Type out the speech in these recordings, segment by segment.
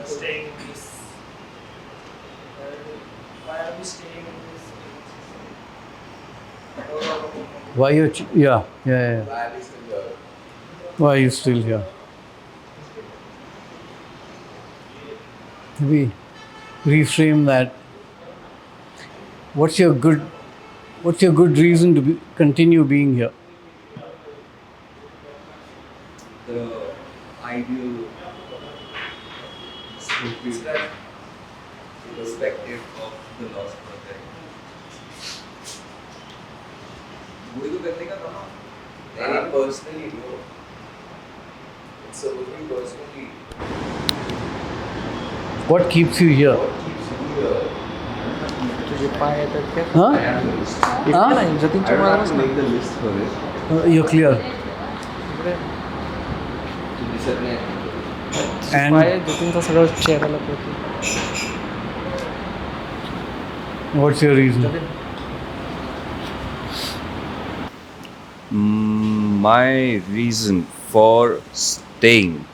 staying in this? Why are we staying in this? Why you? Yeah. Why are you still here? We reframe that. What's your good? What's your good reason to continue being here? The ideal stupid perspective of the lost project. वही तो करने का था ना. नहीं personally no. It's supposed to be personally. What keeps you here? What keeps you here? तुझे पाय येतात क्या? Huh? I have a list. Huh? नाही I जतीनच्या don't have मागास to ना. make the list for it. You're clear. तू दिसत नाही. And पाय जतीनचा सगळं चेहऱ्याला पडतो. what's your reason? My reason for staying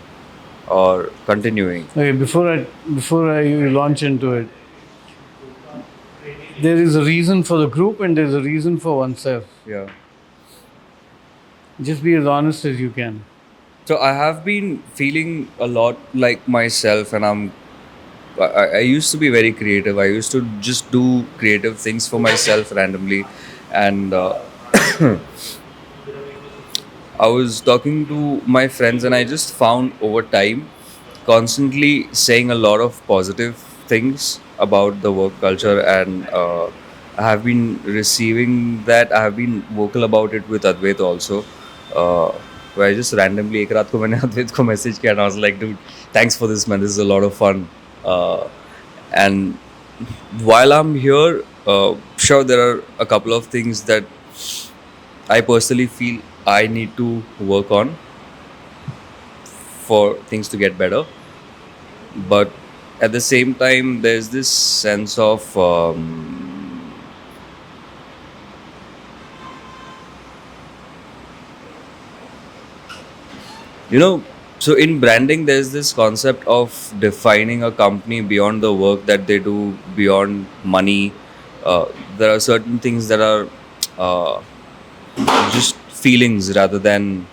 or continuing. Okay, before you launch into it, there is a reason for the group and there is a reason for oneself. Yeah. Just be as honest as you can. So I have been feeling a lot like myself, and I used to be very creative. I used to just do creative things for myself randomly, and I was talking to my friends, and I just found over time, constantly saying a lot of positive things about the work culture, and I have been receiving that. I have been vocal about it with Advait also. Where I just randomly एक रात को मैंने अद्वैत को message किया, and I was like, dude, thanks for this, man. This is a lot of fun. And while I'm here, sure, there are a couple of things that I personally feel I need to work on for things to get better. But at the same time, there's this sense of so in branding, there's this concept of defining a company beyond the work that they do, beyond money. There are certain things that are uh, just feelings rather than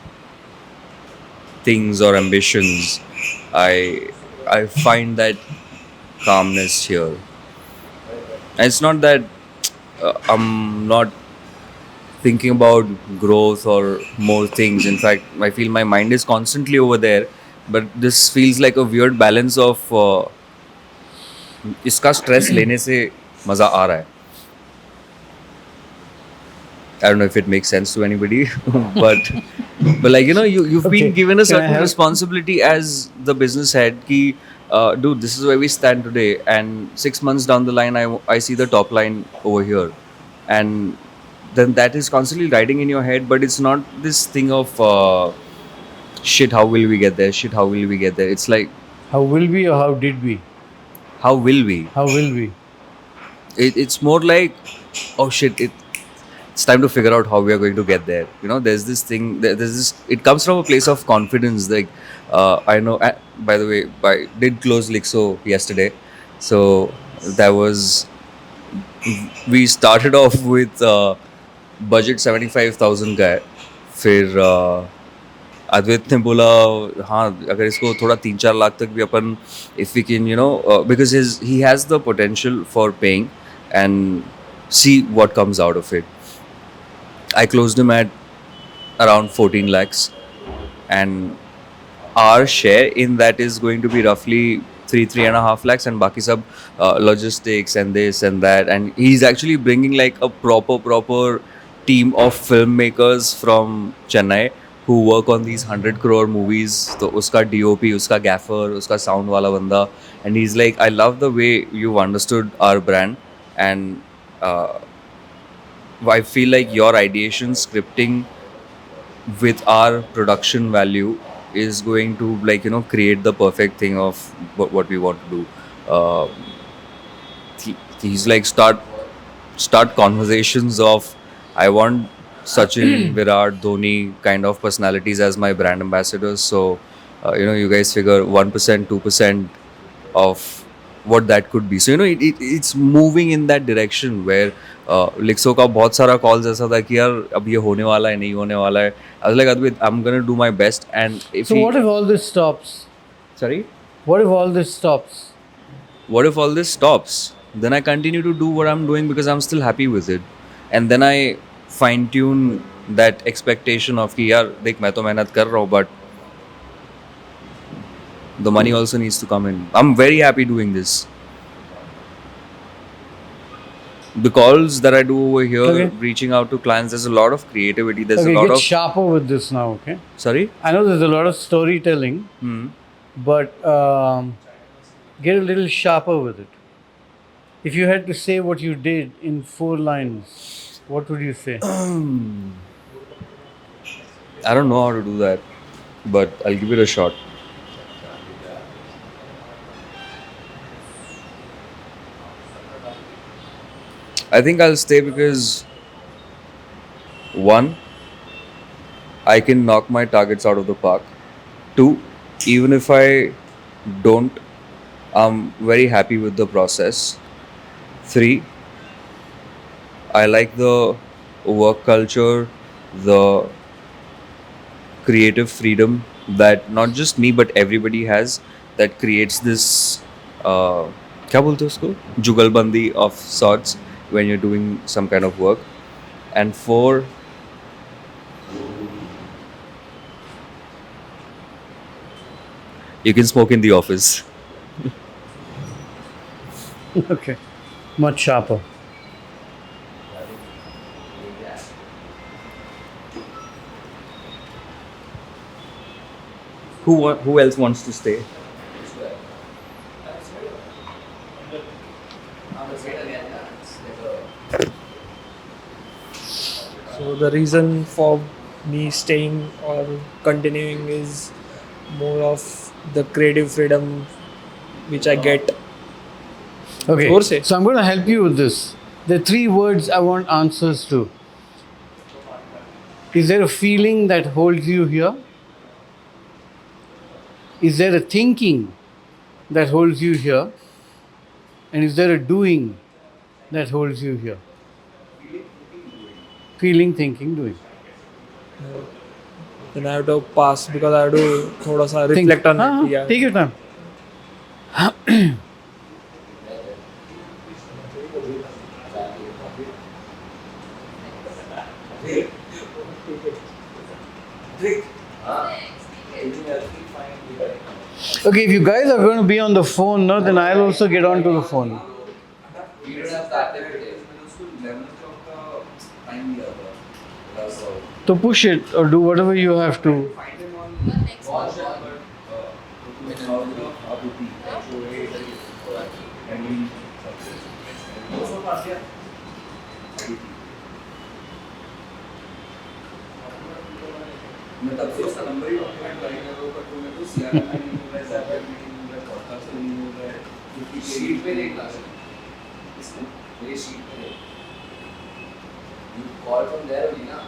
things or ambitions. I find that calmness here. And it's not that I'm not thinking about growth or more things. In fact, I feel my mind is constantly over there. But this feels like a weird balance of इसका stress लेने से मजा आ रहा है. I don't know if it makes sense to anybody, but like you've Okay, been given a can I certain help? responsibility as the business head. Ki, dude, this is where we stand today, and 6 months down the line, I see the top line over here, and then that is constantly riding in your head. But it's not this thing of shit. How will we get there? Shit, how will we get there? It's like How will we or how did we? how will we? How will we? It's more like, oh shit, it's time to figure out how we are going to get there. There's this thing, there's this, it comes from a place of confidence. Like, I know, by the way, I did close Lixo yesterday. So that was, we started off with budget 75,000 का है. फिर अद्वैत ने बोला, हाँ अगर इसको थोड़ा 3-4 लाख तक भी अपन, if we can, because he has the potential for paying, and see what comes out of it. I closed him at around 14 lakhs, and our share in that is going to be roughly 3.5 lakhs, and baki sab logistics and this and that. And he's actually bringing like a proper team of filmmakers from Chennai who work on these 100 crore movies. So uska DOP, uska gaffer, uska sound wala banda, and he's like, I love the way you've understood our brand, and I feel like your ideation scripting with our production value is going to create the perfect thing of what we want to do. He's like, start conversations of, I want Sachin, Virat, Dhoni kind of personalities as my brand ambassadors. So you guys figure 1%, 2%, of what that could be. So it's moving in that direction where Lixo का बहुत सारा calls ऐसा था कि यार अब ये होने वाला है नहीं होने वाला है. I was like, Advait, I'm gonna do my best, and if So what if all this stops? sorry, What if all this stops? what if all this stops? Then I continue to do what I'm doing because I'm still happy with it, and then I fine tune that expectation of कि यार देख मैं तो मेहनत कर रहा हूँ, but the money also needs to come in. I'm very happy doing this. The calls that I do over here, Okay. reaching out to clients, there's a lot of creativity. There's Okay, a lot get of sharper with this now, okay? sorry. I know there's a lot of storytelling, but get a little sharper with it. If you had to say what you did in 4 lines, what would you say? I don't know how to do that, but I'll give it a shot. I think I'll stay because one, I can knock my targets out of the park. Two, even if I don't, I'm very happy with the process. Three, I like the work culture, the creative freedom that not just me but everybody has, that creates this क्या बोलते हैं उसको जुगलबंदी of sorts when you're doing some kind of work. And four, you can smoke in the office. Okay, much sharper. Who else wants to stay? So the reason for me staying or continuing is more of the creative freedom which I get. Okay, Or say. so I'm going to help you with this. There are 3 words I want answers to. Is there a feeling that holds you here? Is there a thinking that holds you here? And is there a doing that holds you here? Feeling, thinking, doing. Then I have to pass because I have to थोड़ा सा Think. reflect on it. Yeah. Take your time. Okay, if you guys are going to be on the phone, no, then I'll also get onto the phone. We don't have that today. उसको 11 o'clock का time दिया था. So So push it or do whatever you have to. find him on watch मैं तब से उसका number ही document करेंगे वो पर तो मेरे को सीआरएम में नहीं मिल रहा है ज़्यादा मीटिंग मिल रहा है पॉडकास्ट में नहीं मिल रहा है क्योंकि शीट पे देख ला इसमें मेरी शीट पे देख you call from there only ना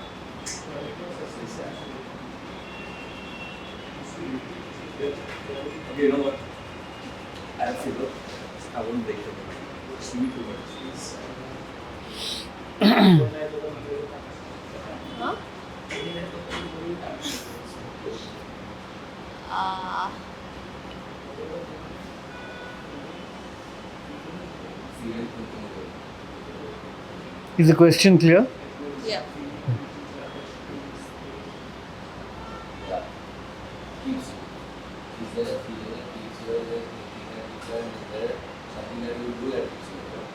you know what I'll figure I won't break the number see you too much Huh? Is the question clear? Yeah. keeps is there a feeling that keeps you there is there something that you do that keeps you there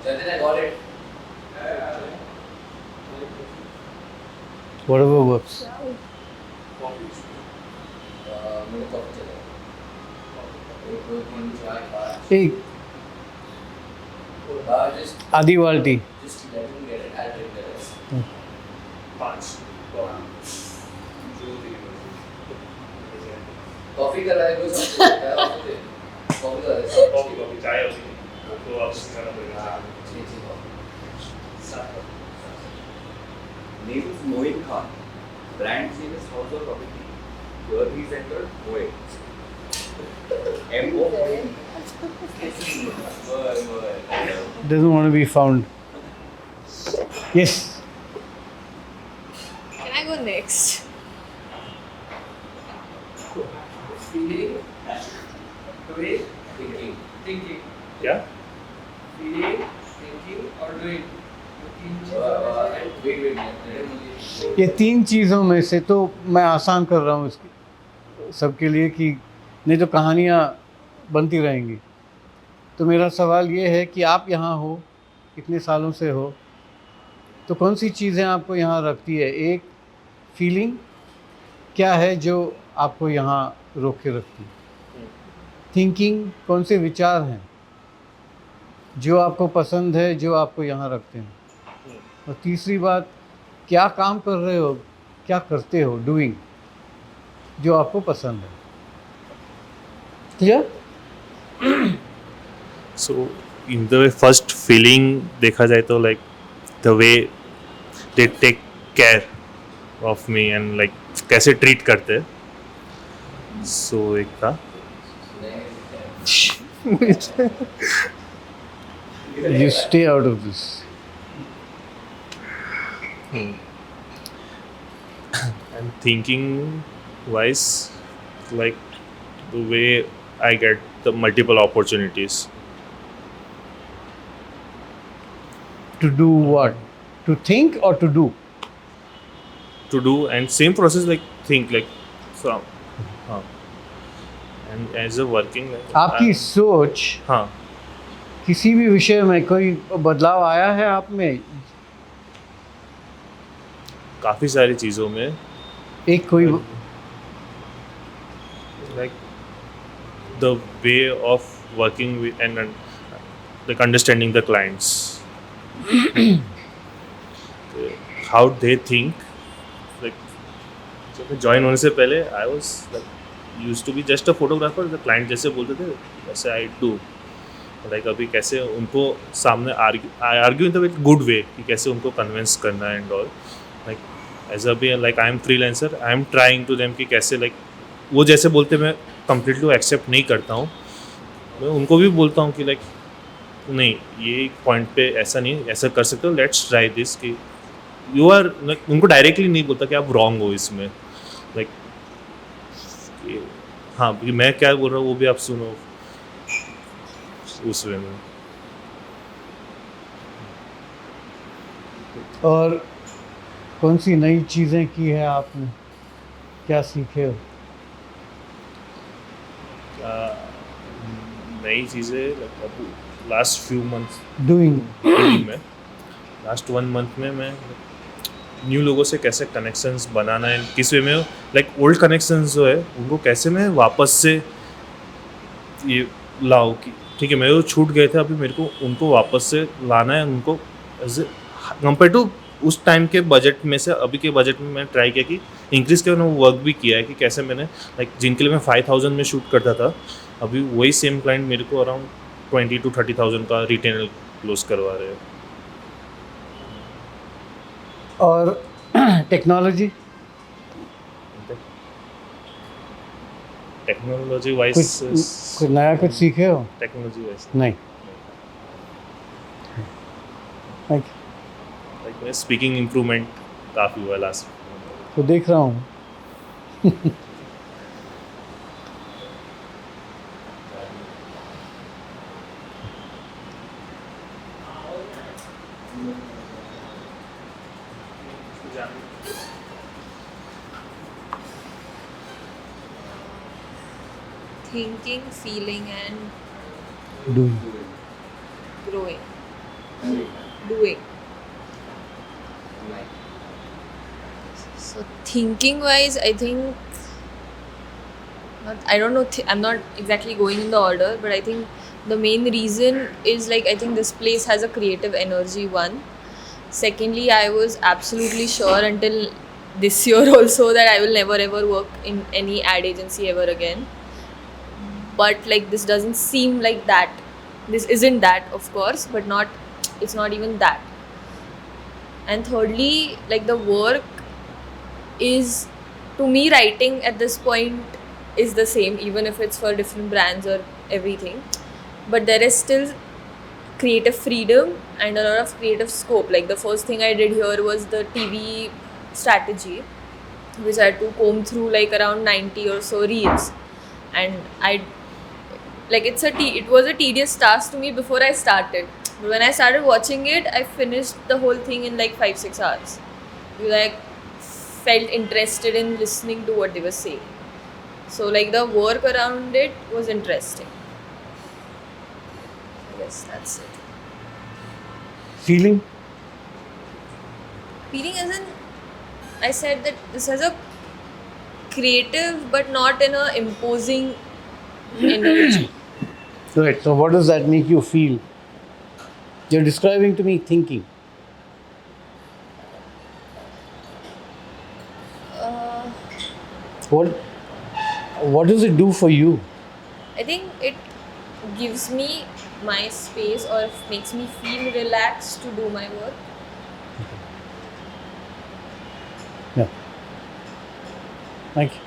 Jatin I got it Whatever works. मेरे coffee चला एक दो तीन चार पाँच Hey, just Adivalti. let me get it I'll take the rest पाँच coffee कर रहा है कोई समझ कॉफी कर रहा है कॉफी चाय होती है तो आप उसमें खाना पड़ेगा Name is Moin Khan. Brand name is House of Property. Centered way. M-O. Doesn't want to be found. Yes. Can I go next? Feeling, doing, thinking. Yeah? Feeling, thinking or doing. Wait. ये 3 चीज़ों में से तो मैं आसान कर रहा हूँ इसकी सबके लिए कि नहीं तो कहानियाँ बनती रहेंगी। तो मेरा सवाल ये है कि आप यहाँ हो, इतने सालों से हो, तो कौन सी चीज़ें आपको यहाँ रखती है? एक फीलिंग क्या है जो आपको यहाँ रोक के रखती है? थिंकिंग कौन से विचार हैं जो आपको पसंद है, जो आपको यहाँ रखते हैं? और तीसरी बात, क्या काम कर रहे हो, क्या करते हो, डूइंग, जो आपको पसंद है? Clear? So, in the first feeling, देखा जाए तो like the way they take care of me and like कैसे treat करते हैं. So एक था. You stay out of this. And thinking wise, like the way I get the multiple opportunities. To do what? To think or to do? To do and same process like think like so. And as a working like, आपकी सोच हाँ किसी भी विषय में कोई बदलाव आया है आप में? काफ़ी सारी चीज़ों में एक कोई like the way of working with and like understanding the clients how they think like जब ज्वाइन होने से पहले I was like used to be just a photographer the client जैसे बोलते थे वैसे I do like अभी कैसे उनको सामने argue in the good way कि कैसे उनको convince करना and all like as a be like I am freelancer I am trying to them कि कैसे like वो जैसे बोलते मैं completely एक्सेप्ट नहीं करता हूँ मैं उनको भी बोलता हूँ कि लाइक नहीं ये पॉइंट पे ऐसा नहीं ऐसा कर सकते हो लेट्स ट्राई दिस कि यू आर लाइक उनको डायरेक्टली नहीं बोलता कि आप रॉन्ग हो इसमें लाइक हाँ मैं क्या बोल रहा हूँ वो भी आप सुनो उस वे में और कौन सी नई चीज़ें की है आपने, क्या सीखे हो? नई चीज़ें लास्ट फ्यू मंथ्स डूइंग में लास्ट 1 मंथ में मैं न्यू लोगों से कैसे कनेक्शंस बनाना है किस वे में लाइक ओल्ड कनेक्शंस जो है उनको कैसे मैं वापस से ये लाऊं कि ठीक है मेरे को छूट गए थे अभी मेरे को उनको वापस से लाना है उनको कंपेयर टू उस टाइम के बजट में से अभी के बजट में मैंने ट्राई किया कि इंक्रीज़ किया मैंने वर्क भी किया है कि कैसे मैंने लाइक जिनके लिए मैं 5,000 में शूट करता था अभी वही सेम क्लाइंट मेरे को अराउंड 20 to 30,000 का रिटेनर क्लोज करवा रहे हैं. और टेक्नोलॉजी टेक्नोलॉजी वाइज कुछ नया कुछ सीखे हो? टेक्नोलॉजी वाइज नहीं. Thank you. लाइक मैं स्पीकिंग इम्प्रूवमेंट काफ़ी हुआ लास्ट. तो देख रहा हूँ. Thinking, feeling, and Doing. growing. Doing. So thinking wise, I think I don't know. I'm not exactly going in the order, but I think the main reason is like I think this place has a creative energy. One, secondly, I was absolutely sure until this year also that I will never ever work in any ad agency ever again. But like this doesn't seem like that. This isn't that, of course, but not. It's not even that. And thirdly, like the work is to me, writing at this point is the same, even if it's for different brands or everything. But there is still creative freedom and a lot of creative scope. Like the first thing I did here was the TV strategy, which I had to comb through like around 90 or so reels, and it was a tedious task to me before I started. But when I started watching it, I finished the whole thing in like 5-6 hours. Because I felt interested in listening to what they were saying. So like the work around it was interesting. I guess that's it. Feeling? Feeling as in, I said that this has a creative but not in a imposing energy. Right. So what does that make you feel? You're describing to me thinking. What does it do for you? I think it gives me my space or makes me feel relaxed to do my work. Yeah. Thank you.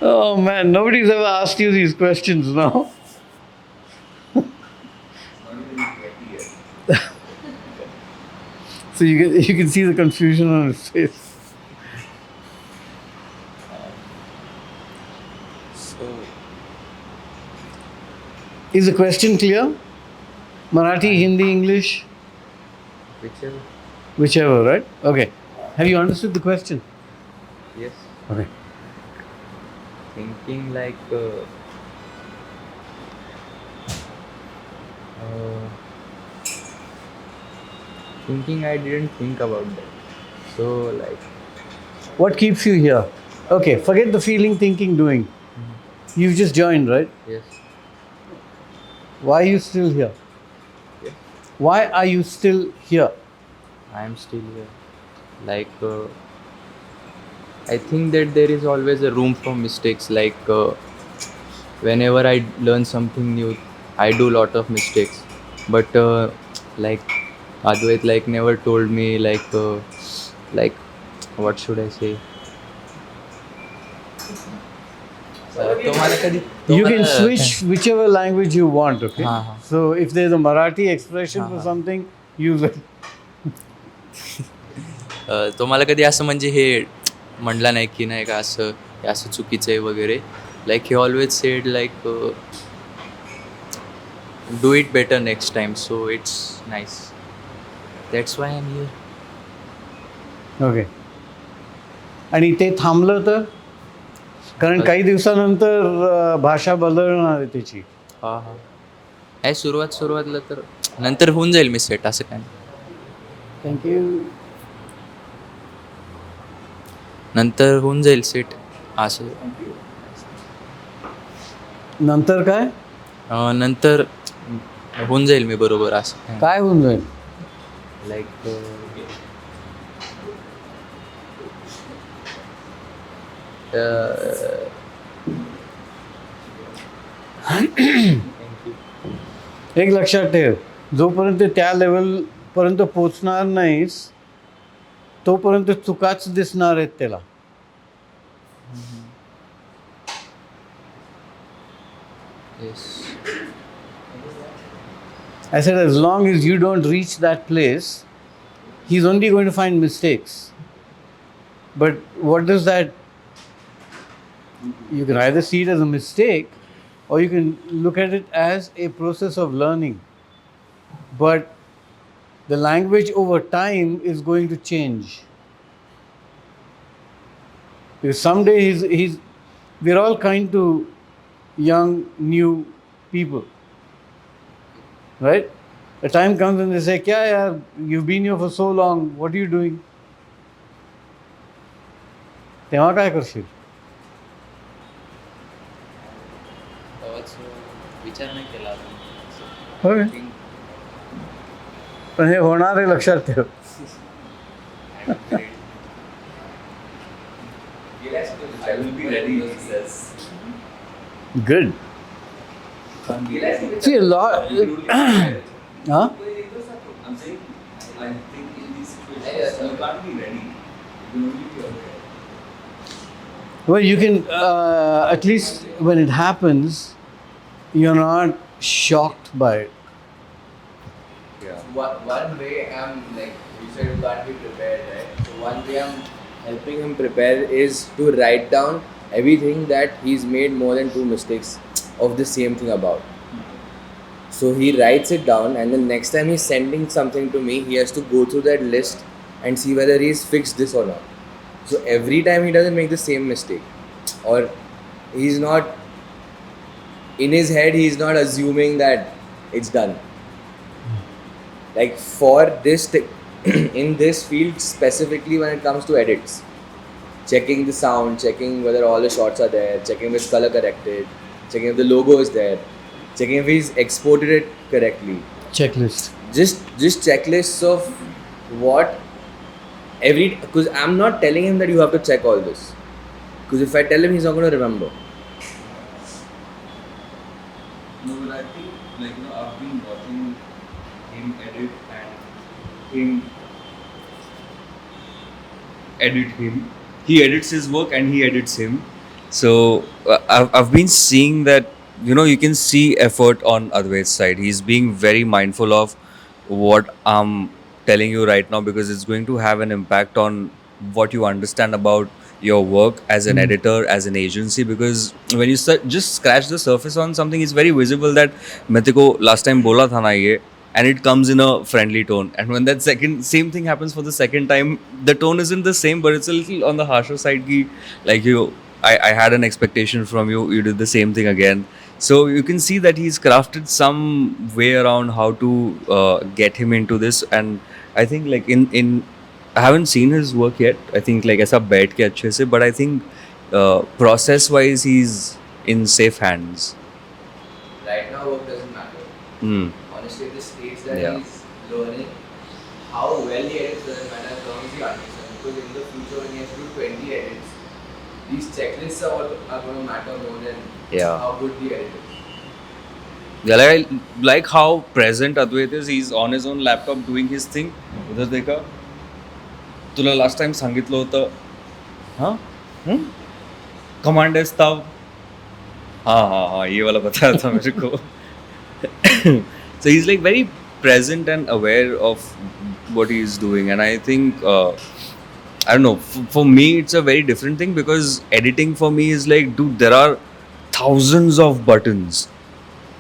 Oh man, nobody's ever asked you these questions now. So you can see the confusion on his face. So, Is the question clear? Marathi, Hindi, English? whichever. Whichever, right? Okay. Have you understood the question? Yes. Okay. Thinking like. Thinking, I didn't think about that. So, like. What keeps you here? Okay, forget the feeling, thinking, doing. You've just joined, right? Yes. Why are you still here? Yes. Why are you still here? I am still here. Like, I think that there is always a room for mistakes. Like, whenever I learn something new, I do a lot of mistakes. But, like, Advait like never told me like, what should I say? You can switch whichever language you want, okay? हाँ. So if there's a Marathi expression for something, use it. तो मला कधी असं म्हणजे हे म्हणला नाही की नाही का असं हे असं चुकीचं आहे वगैरे like he always said like do it better next time so it's nice that's why I am here okay. आणि ते थांबलं तर? कारण काही दिवसानंतर भाषा बदलणार आहे त्याची. हां हां आहे सुरुवातीला तर नंतर होऊन जाईल मी सेट असं काय थँक्यू. नंतर होऊन जाईल सेट असं नंतर काय? नंतर होऊन जाईल मी बरोबर असं काय होऊन जाईल? लाईक एक लक्षात ठेव, जोपर्यंत त्या लेवलपर्यंत पोचणार नाहीस तोपर्यंत चुकाच दिसणार आहेत त्याला. I said as long as you don't reach that place, he's only going to find mistakes. But what does that, you can either see it as a mistake or you can look at it as a process of learning. But the language over time is going to change. Because someday we're all kind to young, new people. Right? A time comes when they say, "Kya yaar, you've been here for so long, what are you doing?" तेव्हा काय करशील? विचार नाही केला होय. पण हे होणार आहे, लक्षात ठेव. I will be ready, he says. Good. See, a lot. Huh? I'm saying, I think in these situations, you can't be ready. You can only be aware. Well, you can, at least when it happens, you're not shocked by it. Yeah. One way I'm like, you said you can't be prepared, right? So one way I'm helping him prepare is to write down everything that he's made more than 2 mistakes of the same thing about. So he writes it down, and then next time he's sending something to me, he has to go through that list and see whether he's fixed this or not. So every time he doesn't make the same mistake, or he's not in his head, he's not assuming that it's done. Like for this in this field specifically, when it comes to edits, checking the sound, checking whether all the shots are there, checking if it's color corrected, checking if the logo is there, checking if he's exported it correctly. Checklist. Just checklists of what because I'm not telling him that you have to check all this, because if I tell him, he's not going to remember. No, but I think, like, I've been watching him edit and him edit him. He edits his work and he edits him. So I've been seeing that, you can see effort on Advait's side. He's being very mindful of what I'm telling you right now, because it's going to have an impact on what you understand about your work as an editor, as an agency. Because when you just scratch the surface on something, it's very visible that main ko last time bola tha na ye, and it comes in a friendly tone. And when that same thing happens for the second time, the tone isn't the same, but it's a little on the harsher side. Ki, like I had an expectation from you, you did the same thing again. So you can see that he's crafted some way around how to get him into this. And I think, like, in I haven't seen his work yet. I think, like, ऐसा बैठ के अच्छे से, but I think process wise he's in safe hands. Right now, work doesn't matter. Hmm. Honestly, the stage that Yeah. he's learning, how well he edits doesn't matter as long as he understands. Because in the future, when he has to do 20 edits, these checklists are going to matter more than Yeah. how good the edit is. Yeah, like how present Advait is. He's on his own laptop doing his thing. उधर देखा तुला last time सांगितलं होतं हाँ command S तब हाँ ये वाला बताया था मेरे को. So he's like very present and aware of what he's doing. And I think I don't know, for me it's a very different thing, because editing for me is like, dude, there are thousands of buttons.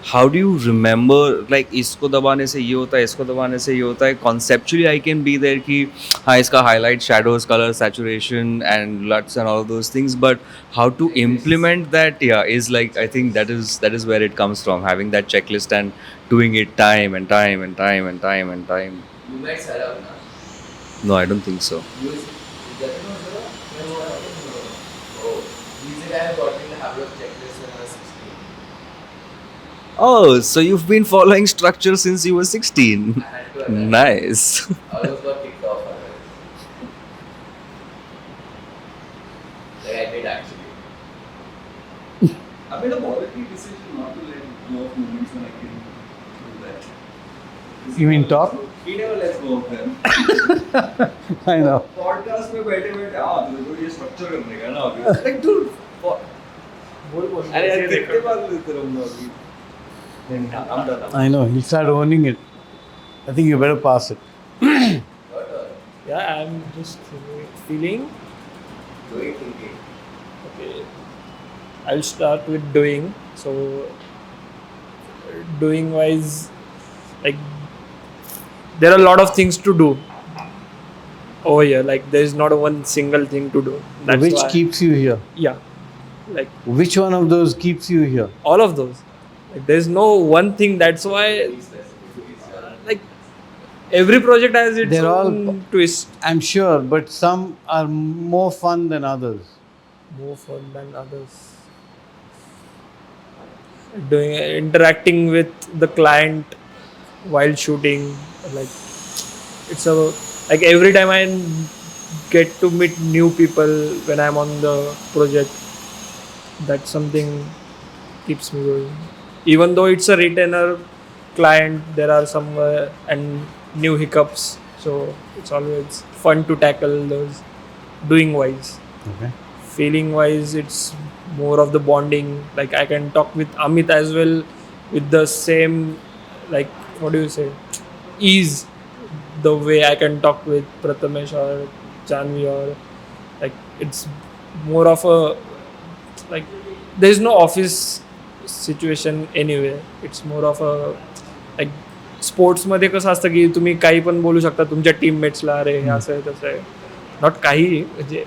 How do you remember, like, इसको दबाने से ये होता है, इसको दबाने से ये होता है. Conceptually I can be there कि हाँ इसका highlight, shadows, color, saturation and LUTs and all of those things, but how to implement that, is like, I think that is where it comes from, having that checklist and doing it time and time and time and time and time. You met Sarab, na? No, I don't think so. You doesn't know Sarab? Oh, he's the guy who got me in the habit of checklists when I was 16. Oh, so you've been following structure since you were 16. I had to adapt. Nice. I almost got kicked off otherwise. Like I did actually. I made a voluntary decision not to let go of moments when I can do that. You mean talk? He never lets go of them. I know. Podcast में बैठे बैठे तेरे को ये structure करने का ना अभी. Like, dude, अरे यार कितने बार लेते रहूँगा अभी. I'm done. I know. He'll start owning it. I think you better pass it. Yeah, I'm just feeling. Doing thinking. Okay, I'll start with doing. So, doing wise, like, there are a lot of things to do over here. Like, there is not one single thing to do. That's Which why, keeps you here? yeah, like Which one of those keeps you here? all of those. Like, there's no one thing. That's why, like, every project has its They're all- own twist. I'm sure, but some are more fun than others. More fun than others. Interacting with the client while shooting, like, it's like every time I get to meet new people when I'm on the project. That's something keeps me going. Even though it's a retainer client, there are some and new hiccups. So it's always fun to tackle those. Doing wise, Okay. feeling wise, it's more of the bonding. Like I can talk with Amit as well with the same, like what do you say, ease. The way I can talk with Prathamesh or Janvi, or like it's more of a, like there's no office situation anyway. It's more of a, like स्पोर्ट्समध्ये कसं असतं की तुम्ही काही पण बोलू शकता तुमच्या टीममेट्सला, अरे हे असं आहे तसं आहे, नॉट काही म्हणजे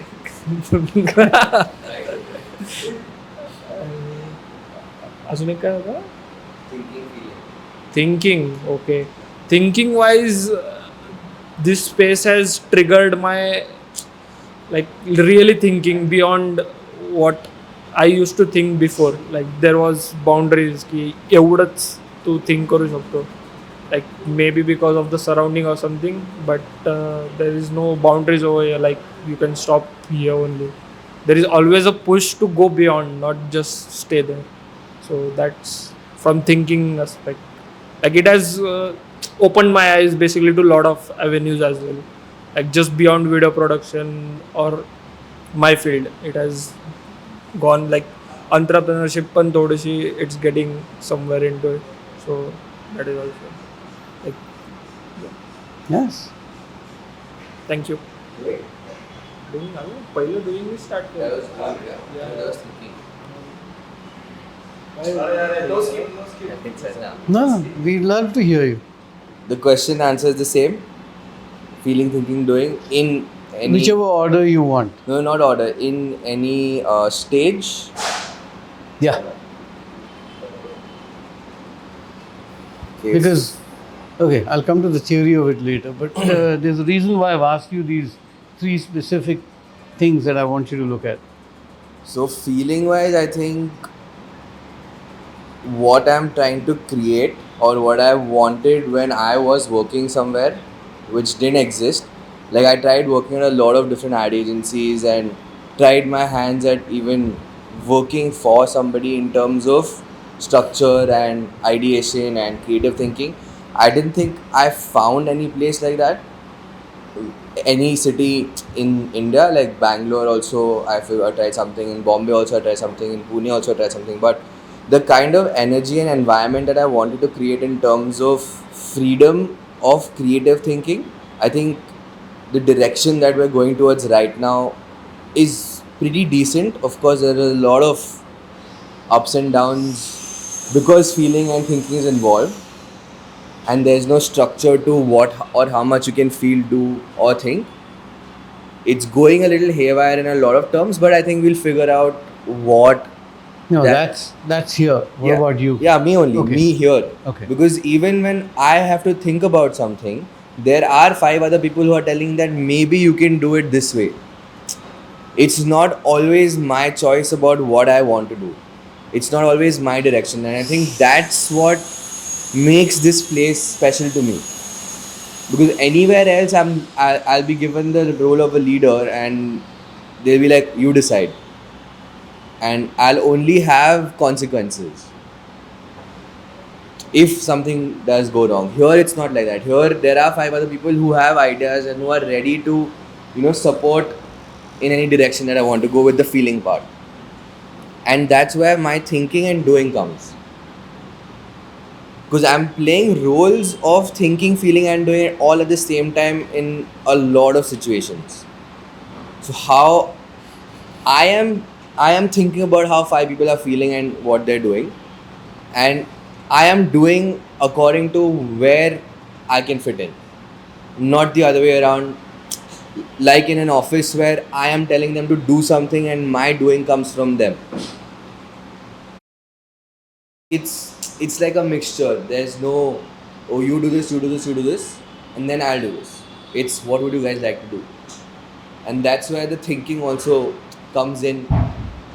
अजून एक काय होतं, thinking. Okay, thinking wise this space has triggered my, like really thinking beyond what I used to think before. Like there was boundaries की एवढंच तू think करू शकतो, like maybe because of the surrounding or something, but there is no boundaries over here, like you can stop here only. There is always a push to go beyond, not just stay there. So that's from thinking aspect. Like it has opened my eyes basically to a lot of avenues as well, like just beyond video production or my field. It has gone like entrepreneurship पण थोडीशी it's getting somewhere into it. So that is also like, Yes. thank you. Doing पहिलं doing we start That केलं. was good, yeah. That was thinking. I think so. No, we love to hear you. The question answer is the same. Feeling, thinking, doing in any. Whichever order you want. No, not order. In any stage. Yeah. Okay. Because, okay, I'll come to the theory of it later, but there's a reason why I've asked you these 3 specific things that I want you to look at. So feeling wise, I think what I'm trying to create or what I wanted when I was working somewhere which didn't exist. Like I tried working at a lot of different ad agencies and tried my hands at even working for somebody in terms of structure and ideation and creative thinking. I didn't think I found any place like that. Any city in India, like Bangalore also, I feel I tried something, in Bombay also I tried something, in Pune also I tried something, but the kind of energy and environment that I wanted to create in terms of freedom of creative thinking, I think the direction that we're going towards right now is pretty decent. Of course, there are a lot of ups and downs because feeling and thinking is involved, and there's no structure to what or how much you can feel, do, or think. It's going a little haywire in a lot of terms, but I think we'll figure out what. No, That- that's here. What about you? Yeah, me only. Okay. Me here. Okay. Because even when I have to think about something, there are 5 other people who are telling that maybe you can do it this way. It's not always my choice about what I want to do. It's not always my direction. And I think that's what makes this place special to me. Because anywhere else, I'll be given the role of a leader and they'll be like, you decide. And I'll only have consequences if something does go wrong. Here it's not like that. Here there are 5 other people who have ideas and who are ready to, support in any direction that I want to go with the feeling part. And that's where my thinking and doing comes. Because I'm playing roles of thinking, feeling and doing it all at the same time in a lot of situations. So how I am thinking about how 5 people are feeling and what they're doing, and I am doing according to where I can fit in, not the other way around. Like in an office where I am telling them to do something and my doing comes from them. It's like a mixture. There's no, oh, you do this, and then I'll do this. It's what would you guys like to do, and that's where the thinking also comes in.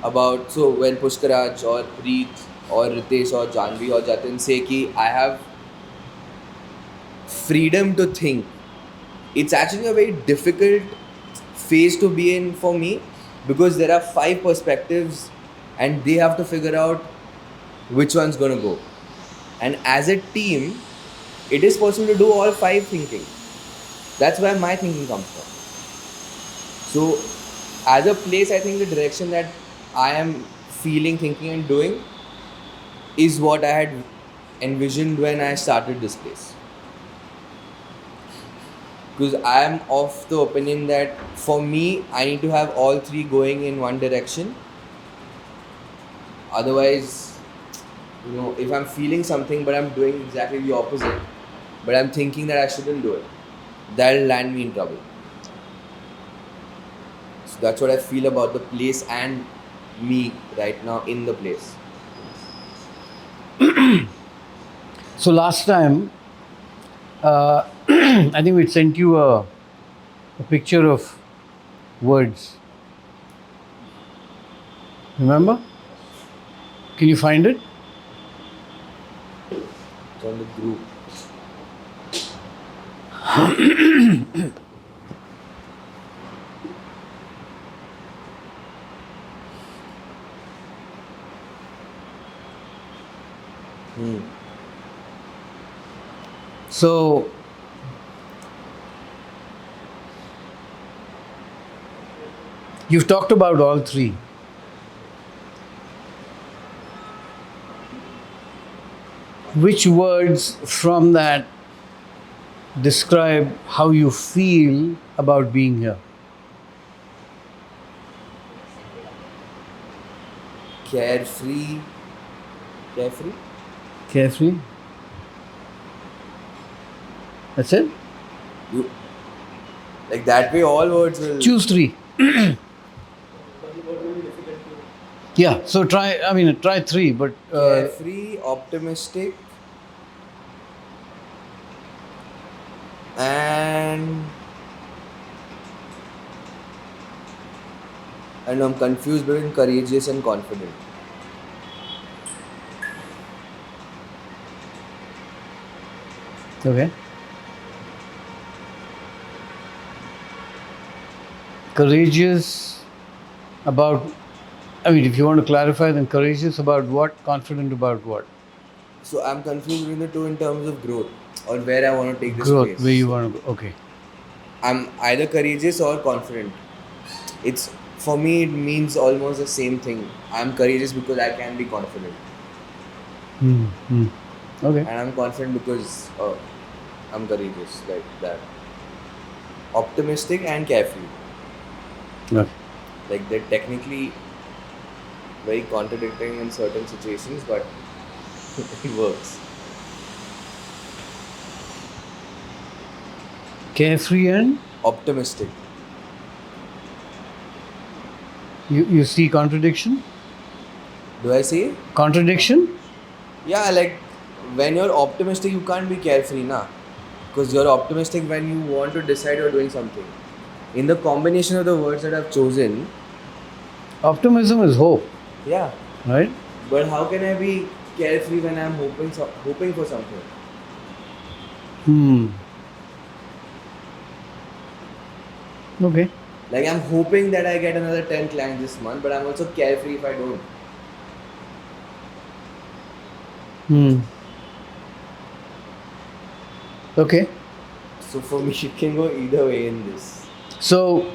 About, so when Pushkaraj or Preet or Ritesh or Janvi or Jatin say ki I have freedom to think, it's actually a very difficult phase to be in for me, because there are 5 perspectives and they have to figure out which one's going to go. And as a team, it is possible to do all 5 thinking. That's where my thinking comes from. So as a place, I think the direction that I am feeling, thinking and doing is what I had envisioned when I started this place. Because I am of the opinion that for me, I need to have all 3 going in one direction. Otherwise, if I'm feeling something but I'm doing exactly the opposite, but I'm thinking that I shouldn't do it, that'll land me in trouble. So that's what I feel about the place and me right now in the place. So last time, I think we sent you a picture of words. Remember? Can you find it? It's on the group. So, you've talked about all 3. Which words from that describe how you feel about being here? Carefree. Carefree? That's it? Like that way, all words will. Choose 3. Yeah, so try 3, but Carefree, optimistic, and I'm confused between courageous and confident. okay. Courageous about, if you want to clarify, then courageous about what, confident about what? So I'm confused between the 2 in terms of growth or where I want to take this Growth, place. where you want to go. Okay. I'm either courageous or confident. It's, for me, it means almost the same thing. I'm courageous because I can be confident, Okay. and I'm confident because I'm courageous, like that. Optimistic and carefree. Okay. Like they're technically very contradicting in certain situations, but it works. Carefree and Optimistic. you see contradiction? Do I say? Contradiction? Yeah, like when you're optimistic, you can't be carefree, na? Because you're optimistic when you want to decide you're doing something. In the combination of the words that I've chosen, Optimism is hope, yeah. right? But how can I be carefree when I'm hoping for something? Okay. Like I'm hoping that I get another 10 clients this month, but I'm also carefree if I don't. Okay. So for me, it can go either way in this. So,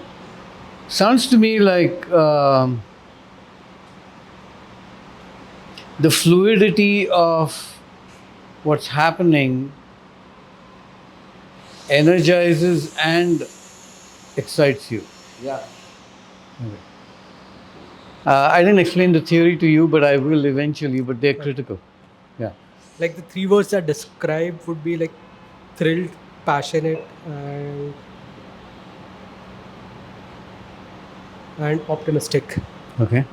sounds to me like the fluidity of what's happening energizes and excites you. Yeah. I didn't explain the theory to you, but I will eventually, but they're critical. Yeah. Like the 3 words that describe would be like thrilled, passionate, and optimistic. Okay.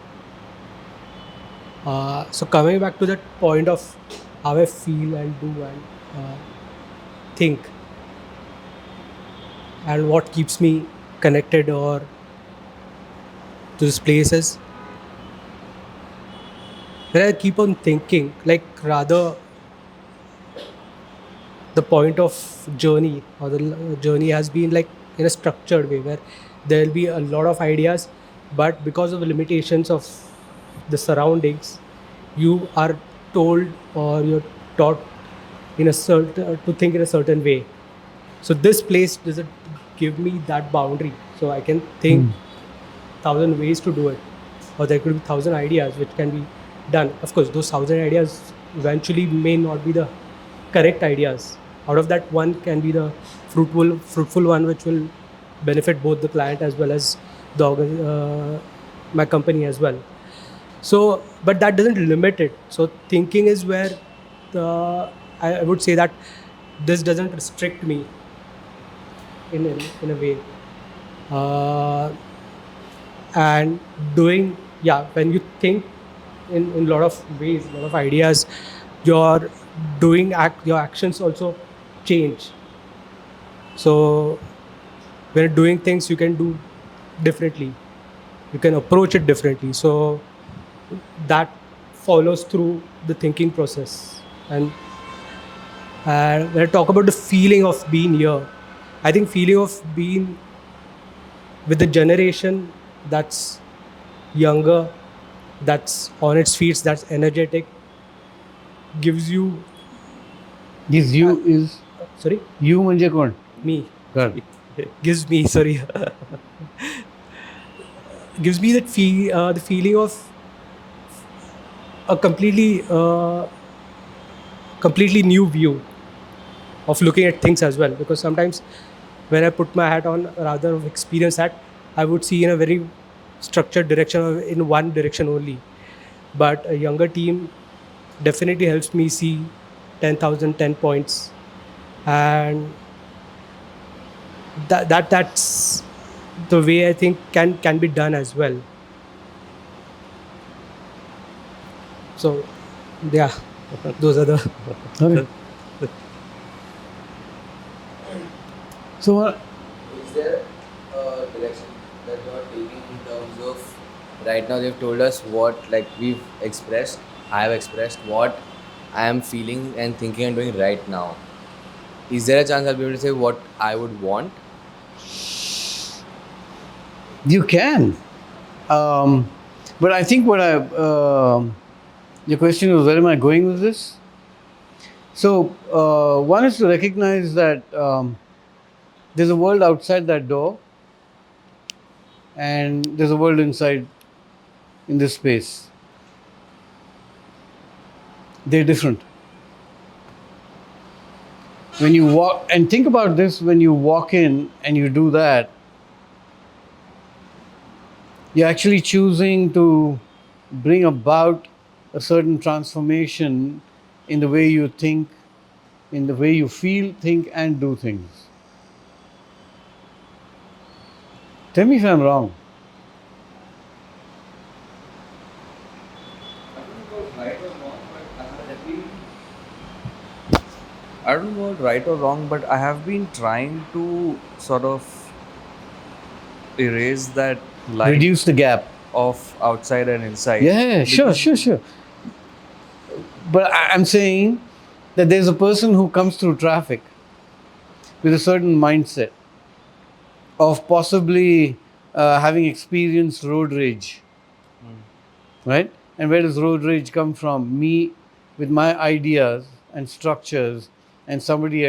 So coming back to that point of how I feel and do and think, and what keeps me connected or to these places, where I keep on thinking, like rather the point of journey or the journey has been like in a structured way where there will be a lot of ideas, but because of the limitations of the surroundings, you are told or you're taught in a certain to think in a certain way. So this place doesn't give me that boundary. So I can think thousand ways to do it, or there could be thousand ideas which can be done. Of course, those thousand ideas eventually may not be the correct ideas. Out of that, one can be the fruitful one, which will benefit both the client as well as my company as well. So, but that doesn't limit it. So thinking is where the I would say that this doesn't restrict me in a way. Uh, and doing, yeah, when you think in a lot of ways, a lot of ideas, your your actions also change. So when you're doing things, you can do differently. You can approach it differently. So that follows through the thinking process. And when I talk about the feeling of being here, I think feeling of being with the generation that's younger, that's on its feet, that's energetic, gives you, This you is sorry, you म्हणजे कोण? me, God. gives me, sorry, gives me that the feeling of a completely new view of looking at things as well. Because sometimes when I put my hat on, rather of experience hat, I would see in a very structured direction or in one direction only. But a younger team definitely helps me see 10,000 10 points, and that's the way I think can be done as well. So yeah, those are the Okay. So Is there a direction that you are taking in terms of right now? They've told us what, like we've expressed, I have expressed what I am feeling and thinking and doing right now. Is there a chance I'll be able to say what I would want? you can, but I think what your question was, where am I going with this? So one is to recognize that there's a world outside that door, and there's a world inside in this space. They're different. When you walk, and think about this, when you walk in and you do that, you're actually choosing to bring about a certain transformation in the way you think, in the way you feel, think, and do things. Tell me if I'm wrong. I don't know about right or wrong, but I have been trying to sort of erase that line Reduce the gap. of outside and inside. Yeah, sure. But I'm saying that there's a person who comes through traffic with a certain mindset of possibly having experienced road rage, right? And where does road rage come from? Me with my ideas and structures, and somebody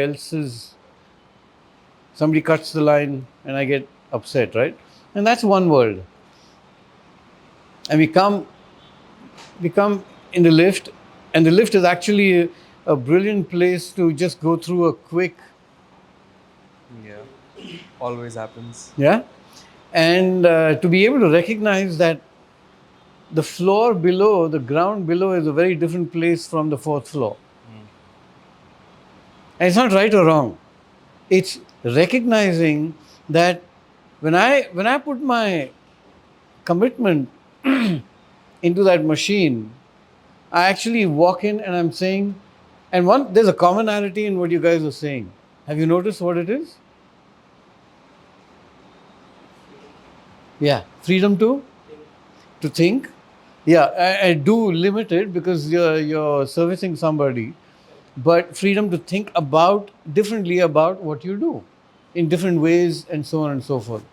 cuts the line and I get upset, right? And that's one world. And we come in the lift, and the lift is actually a brilliant place to just go through a quick, Yeah. Always happens. yeah, and to be able to recognize that the floor below, the ground below, is a very different place from the fourth floor. And it's not right or wrong. It's recognizing that when I put my commitment into that machine, I actually walk in and I'm saying, and there's a commonality in what you guys are saying. Have you noticed what it is? Yeah, freedom to think. Yeah, I do limit it because you're servicing somebody, but freedom to think differently about what you do in different ways and so on and so forth.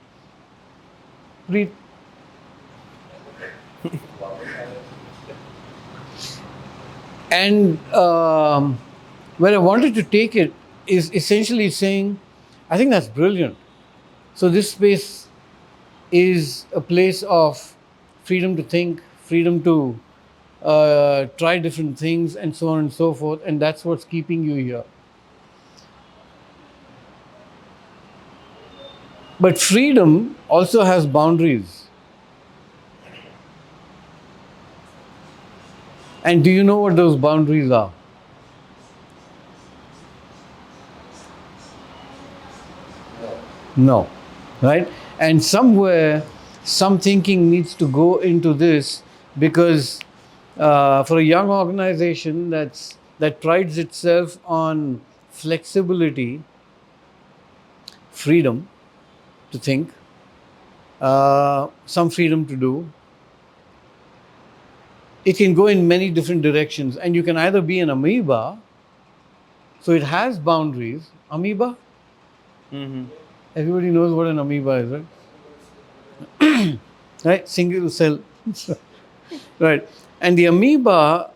And where I wanted to take it is essentially saying, I think that's brilliant. So this space is a place of freedom to think, freedom to try different things, and so on and so forth. And that's what's keeping you here. But freedom also has boundaries. And do you know what those boundaries are? No. Right? And somewhere, some thinking needs to go into this, because for a young organization that prides itself on flexibility, freedom to think, some freedom to do, it can go in many different directions. And you can either be an amoeba, so it has boundaries. Amoeba? Everybody knows what an amoeba is, right? Right? Single cell. Right. And the amoeba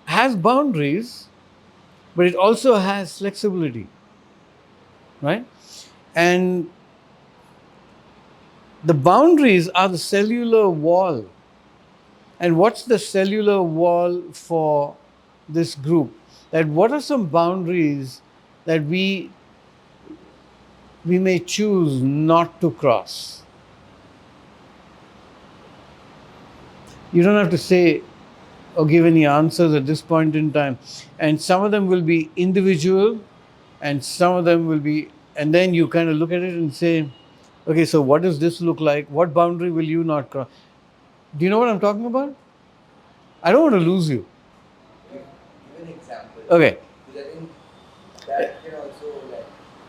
has boundaries, but it also has flexibility. Right? And the boundaries are the cellular wall. And what's the cellular wall for this group? That what are some boundaries that we may choose not to cross? You don't have to say or give any answers at this point in time. And some of them will be individual, and some of them will be, and then you kind of look at it and say, okay, so what does this look like? What boundary will you not cross? Do you know what I'm talking about? I don't want to lose you. Give an example. Okay. Because I think that can also like.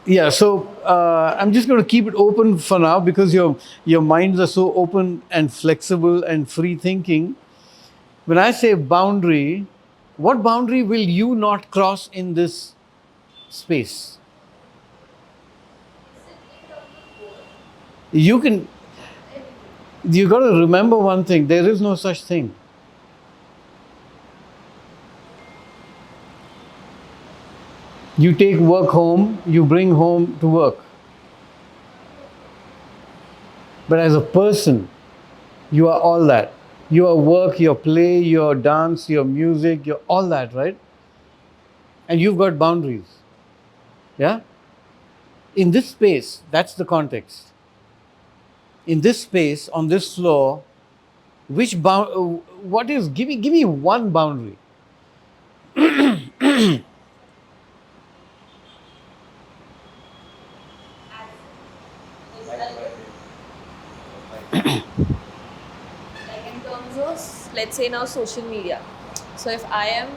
Yeah, so I'm just going to keep it open for now, because your minds are so open and flexible and free thinking. When I say boundary, what boundary will you not cross in this space? You got to remember one thing: there is no such thing. You take work home, you bring home to work. But as a person, you are all that. You are work, your play, your dance, your music, you're all that, right? And you've got boundaries. Yeah? In this space, that's the context. In this space, on this floor, give me one boundary. Like in terms of, let's say now social media. So if I am,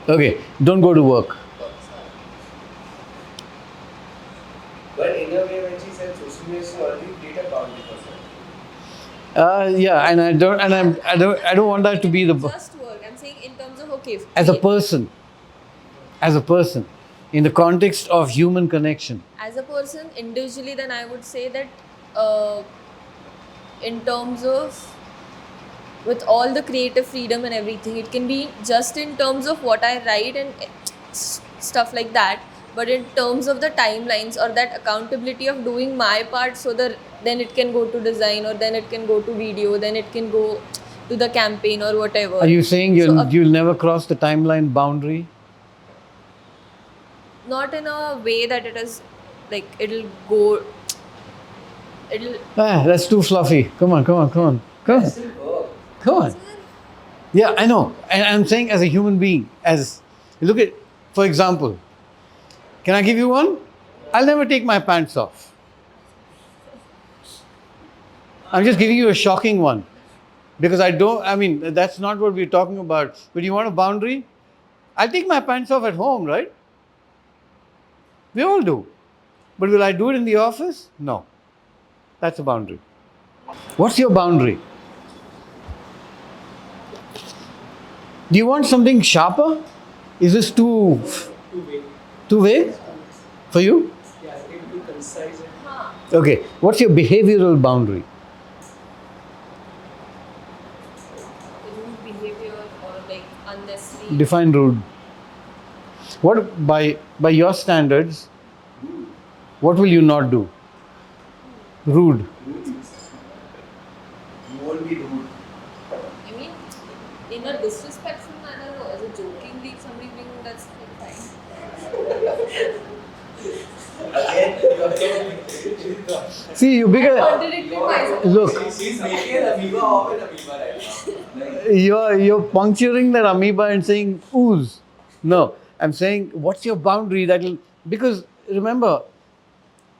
Okay, don't go to work. But in a way, when she said social media, she already created a boundary for herself. Yeah, and I don't want that to be the just work, I'm saying in terms of, okay, as a person, in the context of human connection. as a person individually, then I would say that in terms of, with all the creative freedom and everything, it can be just in terms of what I write and stuff like that, but in terms of the timelines or that accountability of doing my part, so that then it can go to design, or then it can go to video, then it can go to the campaign or whatever. Are you saying you'll never cross the timeline boundary? Not in a way that it is like it'll That's too fluffy. Come on. Yeah, I know. And I'm saying as a human being, look at, for example, can I give you one? I'll never take my pants off. I'm just giving you a shocking one. Because that's not what we're talking about. But you want a boundary? I'll take my pants off at home, right? We all do. But will I do it in the office? No. That's a boundary. What's your boundary? Do you want something sharper? Is this too vague for you? Yeah, it will be concise. Okay. What's your behavioral boundary? behavior, or like unnecessary. Define rude. What by your standards? What will you not do? Rude. You won't be rude. I mean, in a disrespectful manner or as a jokingly, somebody being that's fine. Again, you're See, you bigger. Contradicting myself. Look, she's making an amoeba of an amoeba right now. Like, you're puncturing that amoeba and saying ooze. No, I'm saying what's your boundary that'll, because remember,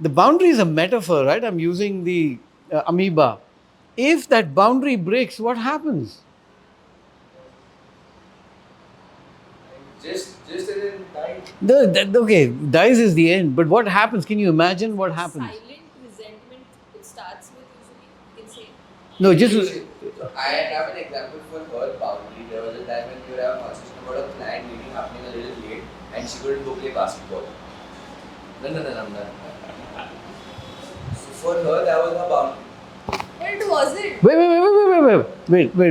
the boundary is a metaphor, right? I'm using the amoeba. If that boundary breaks, what happens? just in time. Okay, dies is the end, but what happens? Can you imagine what happens? Silent resentment, it starts with usually, you can say. No, just I have an example for her boundary. There was a time when we were having a conversation about a client meeting happening a little late and she couldn't go play basketball. No. So for her, that was her boundary. But it wasn't.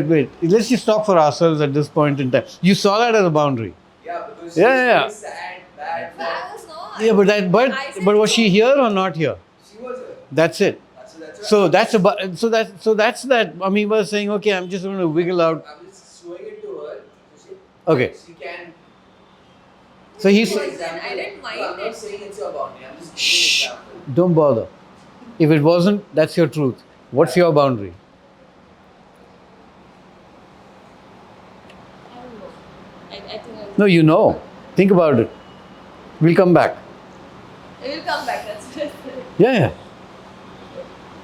Wait. Let's just talk for ourselves at this point in time. You saw that as a boundary. Yeah, because Yeah. she's sad, bad. I was not. Yeah, I said but was she no. here or not here? She was her. That's it. So that's that amoeba saying, okay, I'm just going to wiggle out. I'm just showing it to her. So Okay. she can. So he's I didn't mind No, I'm not it. saying it's your boundary. I'm just giving Shh. an example. Don't bother. If it wasn't, that's your truth. What's your boundary? I don't know. I think I No, you know. Think about it. We'll come back. will come back. That's what I said. Yeah.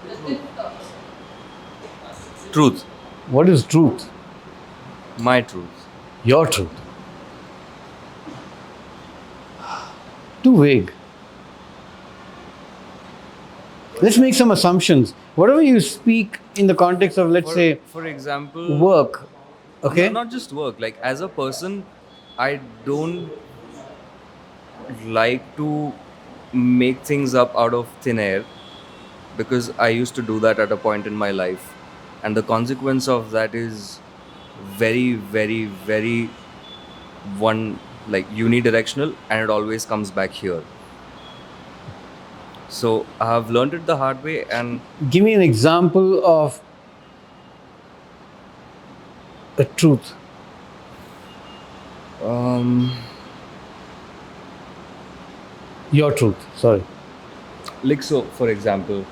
That's what we talked. Truth. What is truth? My truth. Your truth. Too vague. Let's make some assumptions. Whatever you speak in the context of, let's say, For example, work, okay? Not just work. Like as a person, I don't like to make things up out of thin air because I used to do that at a point in my life, and the consequence of that is very, very, very unidirectional, and it always comes back here. So I have learned it the hard way, and Give me an example of a truth. Your truth, sorry. like so for example,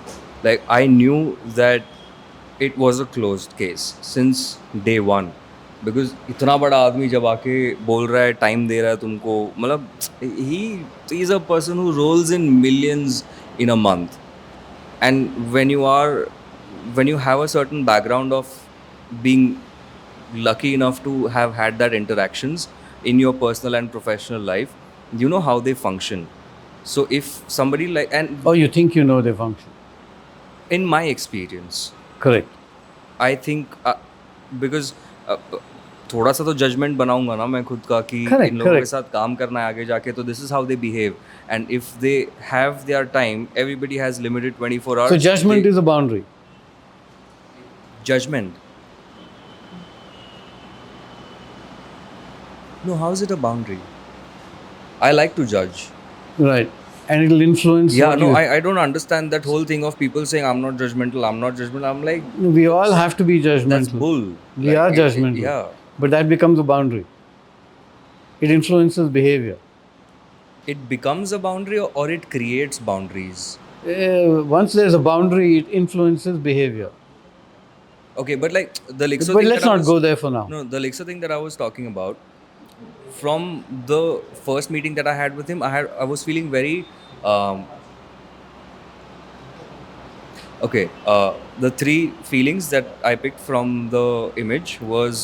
like I knew that it was a closed case since day one, because इतना बड़ा आदमी जब आके बोल रहा है, time दे रहा है तुमको, मतलब he is a person who rolls in millions in a month, and when you have a certain background of being lucky enough to have had that interactions in your personal and professional life, you know how they function. So if somebody Oh, you think you know their function. in my experience, Correct. I think because थोड़ा सा तो judgement बनाऊंगा ना मैं खुद का कि Correct, इन लोगों के correct. साथ काम करना है आगे जाके, तो this is how they behave, and if they have their time, everybody has limited 24 hours. So judgment is a boundary. Judgment. No, how is it a boundary? I like to judge. Right. And it'll influence Yeah, what no, you... I don't understand that whole thing of people saying I'm not judgmental. I'm like, We all have to be judgmental. that's bull. We Like, are it- judgmental. yeah. But that becomes a boundary. It influences behavior. It becomes a boundary, or it creates boundaries. Once there's a boundary, it influences behavior. Okay, but like the Lixo But thing let's that I not was- go there for now. No, the Lixo thing that I was talking about, from the first meeting that I had with him, I was feeling very okay. The three feelings that I picked from the image was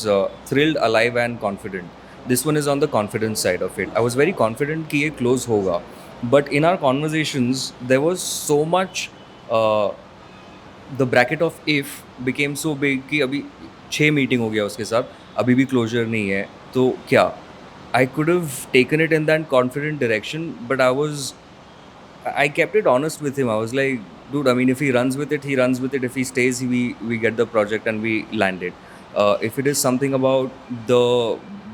thrilled, alive, and confident. This one is on the confidence side of it. I was very confident कि ये close होगा, but in our conversations there was so much the bracket of if became so big कि अभी 6 meeting हो गया उसके साथ, अभी भी क्लोजर नहीं है, तो क्या? I could have taken it in that confident direction, but I kept it honest with him. I was like, dude, I mean, if he runs with it, he runs with it. If he stays, we get the project and we land it. If it is something about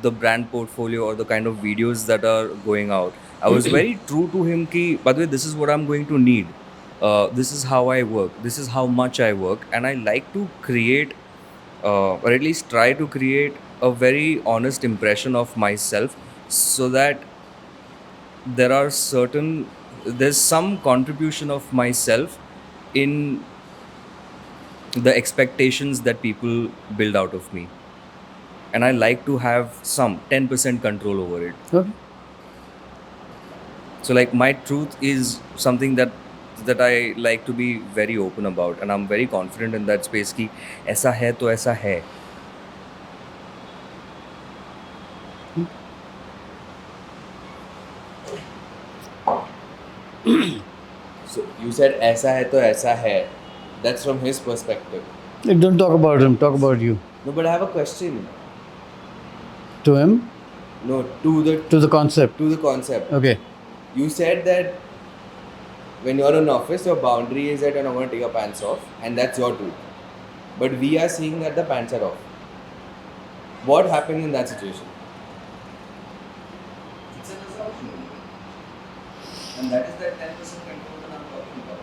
the brand portfolio or the kind of videos that are going out, I was very true to him ki, by the way, this is what I'm going to need. This is how I work. This is how much I work. And I like to create, or at least try to create a very honest impression of myself, so that there's some contribution of myself in the expectations that people build out of me. And I like to have some 10% control over it. Okay. So like my truth is something that I like to be very open about, and I'm very confident in that space ki aisa hai to aisa hai. So you said ऐसा है तो ऐसा है. That's from his perspective. Don't talk about him, talk about you. No, but I have a question. To him, No, to to the concept. the concept. Okay. You said that when you're in office, your boundary is that you're not going to take your pants off, and that's your truth. But we are seeing that the pants are off. What happened in that situation? It's an assumption. And that is that 10% control that I'm talking about.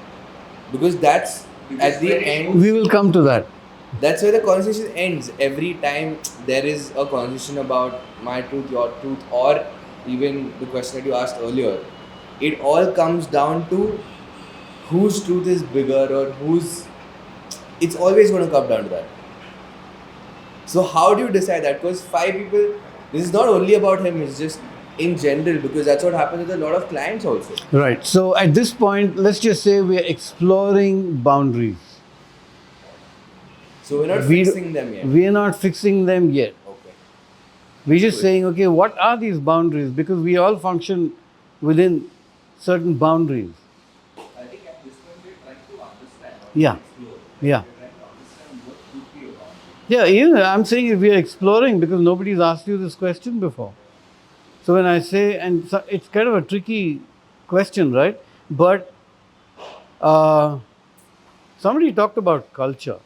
Because that's at the end. We will come to that. That's where the conversation ends. Every time there is a conversation about my truth, your truth, or even the question that you asked earlier, it all comes down to whose truth is bigger or whose. It's always going to come down to that. So how do you decide that? Because 5 people, this is not only about him, it's just in general, because that's what happens with a lot of clients also. Right. So at this point, let's just say we are exploring boundaries. So we're not fixing them yet. We are not fixing them yet. Okay. We're just saying, okay, what are these boundaries? Because we all function within certain boundaries. I think at this point we're trying to understand or Yeah. explore. Yeah. We're trying to understand what could be a boundary. Yeah, even I'm saying if we are exploring because nobody's asked you this question before. So when I say, and so it's kind of a tricky question, right? But somebody talked about culture.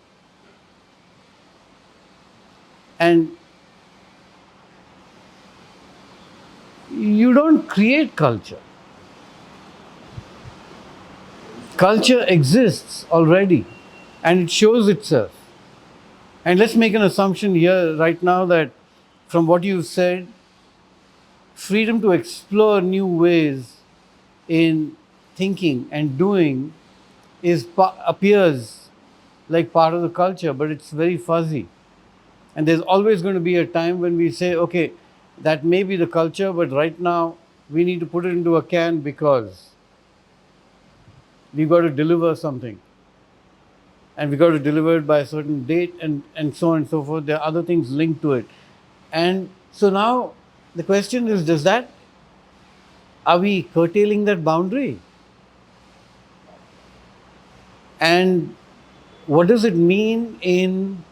And you don't create culture. Culture exists already and it shows itself. And let's make an assumption here right now that from what you've said, freedom to explore new ways in thinking and doing appears like part of the culture, but it's very fuzzy. And there's always going to be a time when we say, okay, that may be the culture, but right now we need to put it into a can because we've got to deliver something. And we've got to deliver it by a certain date and so on and so forth. There are other things linked to it. And so now the question is, are we curtailing that boundary? And what does it mean in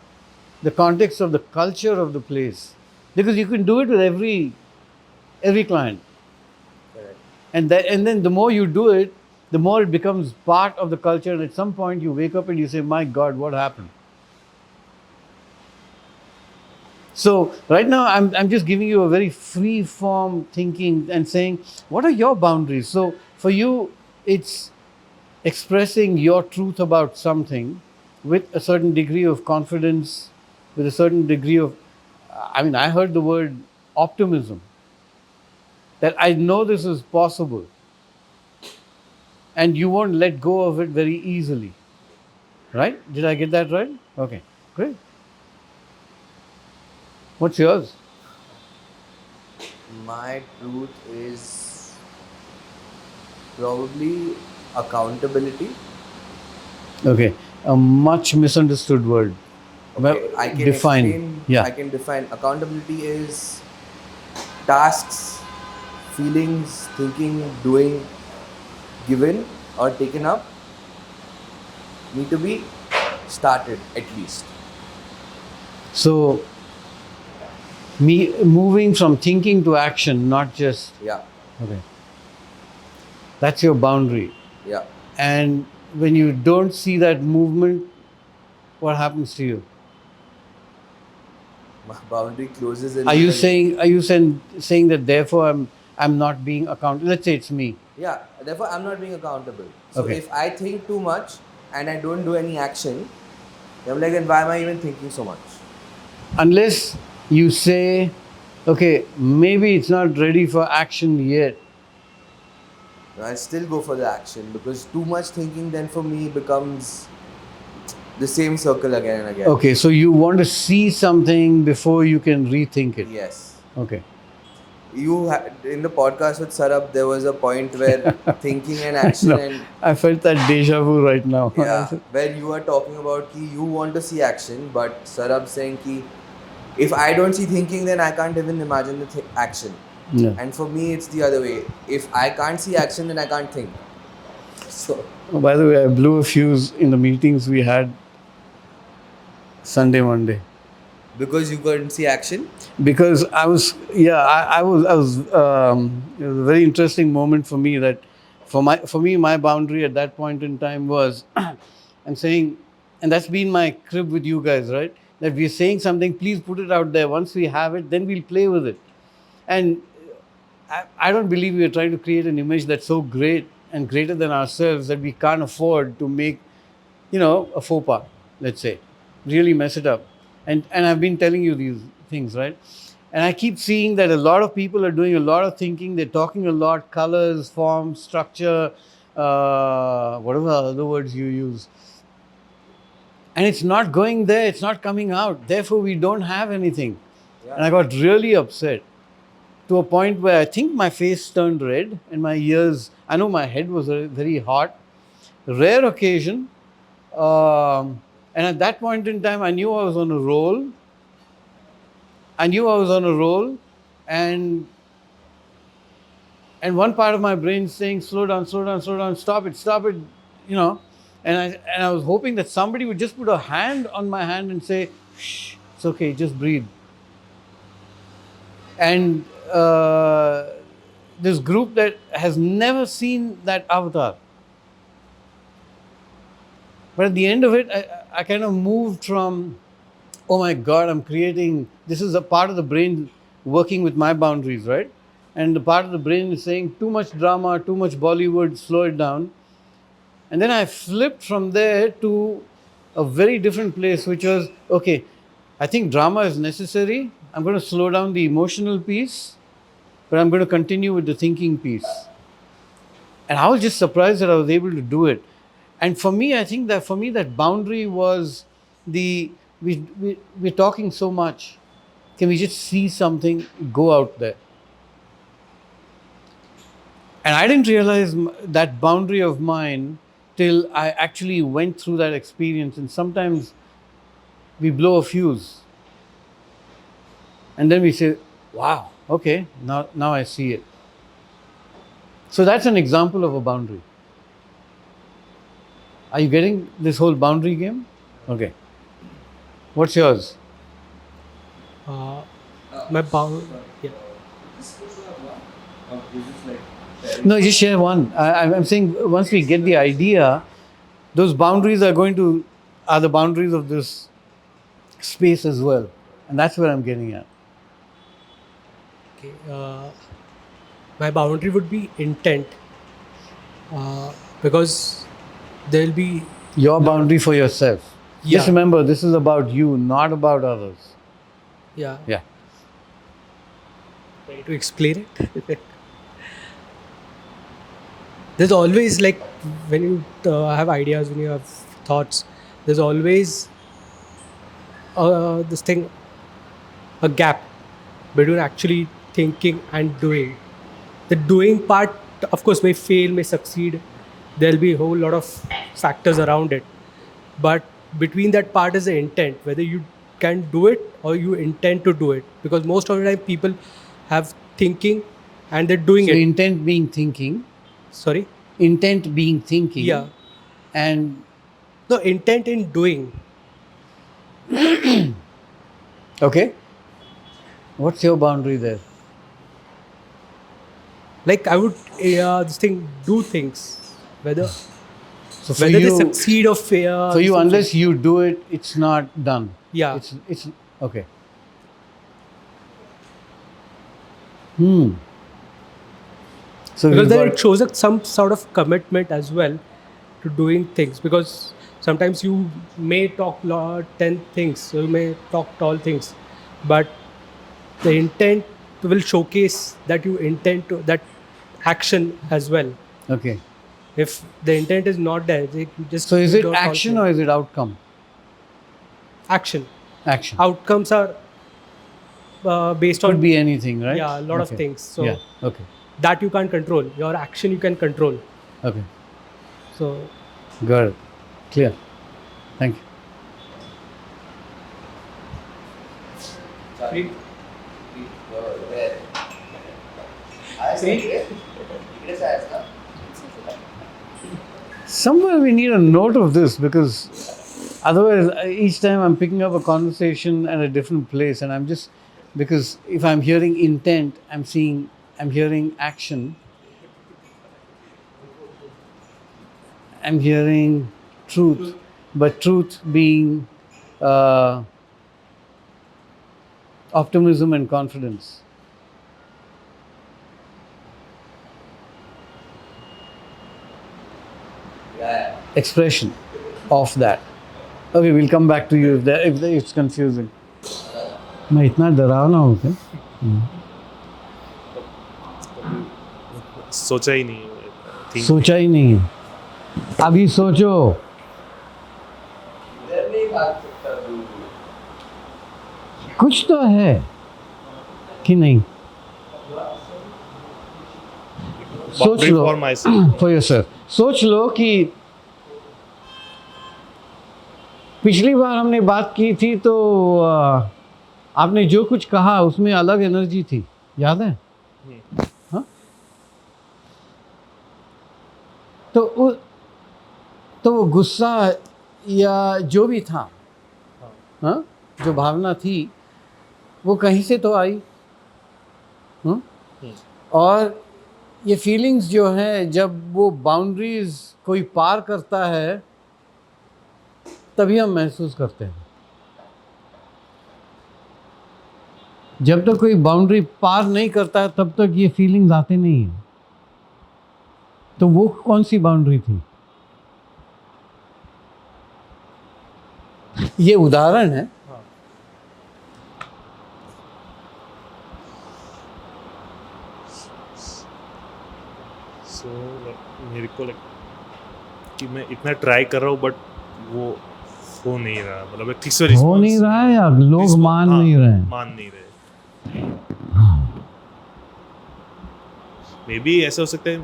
the context of the culture of the place? Because you can do it with every client. Correct. And then the more you do it, the more it becomes part of the culture. And at some point you wake up and you say, my God, what happened? So right now I'm just giving you a very free form thinking and saying, what are your boundaries? So for you, it's expressing your truth about something with a certain degree of confidence, with a certain degree of, I heard the word optimism, that I know this is possible and you won't let go of it very easily. Right? Did I get that right? Okay, great. What's yours? My truth is probably accountability. Okay, a much misunderstood word. Okay, I can define. explain. Yeah. I can define. Accountability is tasks, feelings, thinking, doing, given or taken up need to be started at least. So, moving from thinking to action, not just. Yeah. Okay. That's your boundary. Yeah. And when you don't see that movement, what happens to you? my boundary closes in. Are you because- saying that therefore I'm not being accountable? Let's say it's me. Yeah, therefore I'm not being accountable. So Okay. if I think too much and I don't do any action, I'm like, then why am I even thinking so much? Unless you say, okay, maybe it's not ready for action yet. I still go for the action because too much thinking then for me becomes the same circle again and again. Okay, so you want to see something before you can rethink it. Yes. Okay. In the podcast with Sarab, there was a point where thinking and action No, and I felt that deja vu right now. yeah, where you are talking about ki you want to see action, but Sarab saying ki if I don't see thinking, then I can't even imagine the action. Yeah. And for me, it's the other way. If I can't see action, then I can't think. So Oh, by the way, I blew a fuse in the meetings we had Sunday, Monday. because you couldn't see action, Because I was it was a very interesting moment for me that for me my boundary at that point in time was I'm saying, and that's been my crib with you guys, right, that we're saying something, please put it out there. Once we have it, then we'll play with it. And I don't believe we are trying to create an image that's so great and greater than ourselves that we can't afford to make, a faux pas, let's say, really mess it up. And I've been telling you these things, right? And I keep seeing that a lot of people are doing a lot of thinking. They're talking a lot, colors, forms, structure, whatever other words you use. And it's not going there, it's not coming out. Therefore, we don't have anything. yeah. And I got really upset to a point where I think my face turned red and my ears, I know my head was very hot. Rare occasion. And at that point in time, I knew I was on a roll. And one part of my brain saying, slow down, stop it, And I was hoping that somebody would just put a hand on my hand and say, shh, it's okay, just breathe. And this group that has never seen that avatar. But at the end of it, I kind of moved from, oh my God, I'm creating, this is a part of the brain working with my boundaries, right? And the part of the brain is saying, too much drama, too much Bollywood, slow it down. And then I flipped from there to a very different place, which was, okay, I think drama is necessary. I'm going to slow down the emotional piece, but I'm going to continue with the thinking piece. And I was just surprised that I was able to do it. And for me, I think that boundary was we're talking so much. Can we just see something, go out there? And I didn't realize that boundary of mine till I actually went through that experience. And sometimes we blow a fuse. And then we say, wow, okay, now I see it. So that's an example of a boundary. Are you getting this whole boundary game? Okay. What's yours? My bound. Yeah. No, just share one. I'm saying once we get the idea, those boundaries are the boundaries of this space as well. And that's where I'm getting at. Okay. My boundary would be intent, because there'll be Your boundary for yourself. Just Yeah. remember, this is about you, not about others. yeah. Yeah. Try to explain it. There's always, like, when you have ideas, when you have thoughts, there's always this thing, a gap between actually thinking and doing. The doing part, of course, may fail, may succeed. There'll be a whole lot of factors around it. But between that part is the intent, whether you can do it or you intend to do it. Because most of the time people have thinking and they're doing So it. intent being thinking. Sorry? Intent being thinking. Yeah. And No, intent in doing. okay. What's your boundary there? Like, I would do things. Whether So for they you, succeed or fail. unless you do it, it's not done. Yeah. It's okay. So Because you've then it got, shows some sort of commitment as well to doing things. Because sometimes you may talk 10 things, so you may talk tall things, but the intent will showcase that you intend to that action as well. okay. If the intent is not there, you just So is do it not action or is it outcome? action. Action. Outcomes are based Could on be anything, right? yeah, a lot of Okay. things. So yeah. Okay. that you can't control. Your action you can control. Okay. So Got it. Clear. Thank you. Sorry. There. I see. It is as now. Somewhere we need a note of this because otherwise each time I'm picking up a conversation at a different place and I'm just because if I'm hearing intent, I'm hearing action, I'm hearing truth, but truth being optimism and confidence. Yeah. Expression of that. Okay, we'll come back to you if it's confusing. मैं इतना डरावना हूँ क्या? सोचा ही नहीं think सोचा ही नहीं है. अभी सोचो. इधर नहीं भाग सकता तू. कुछ तो है कि नहीं? सोच boundary low for myself. for yourself. सोच लो कि पिछली बार हमने बात की थी तो आपने जो कुछ कहा उसमें अलग एनर्जी थी, याद है? हाँ? तो वो गुस्सा या जो भी था, हाँ? जो भावना थी वो कहीं से तो आई, हाँ? और ये फीलिंग्स जो हैं जब वो बाउंड्रीज कोई पार करता है तभी हम महसूस करते हैं. जब तक कोई बाउंड्री पार नहीं करता है तब तक ये फीलिंग्स आते नहीं हैं. तो वो कौन सी बाउंड्री थी? ये उदाहरण है. So मेरे को कि मैं इतना ट्राई कर रहा हूँ बट वो हो नहीं रहा, मतलब ठीक से हो नहीं रहा है या लोग मान नहीं रहे हैं? मान नहीं रहे. मे बी ऐसा हो सकता है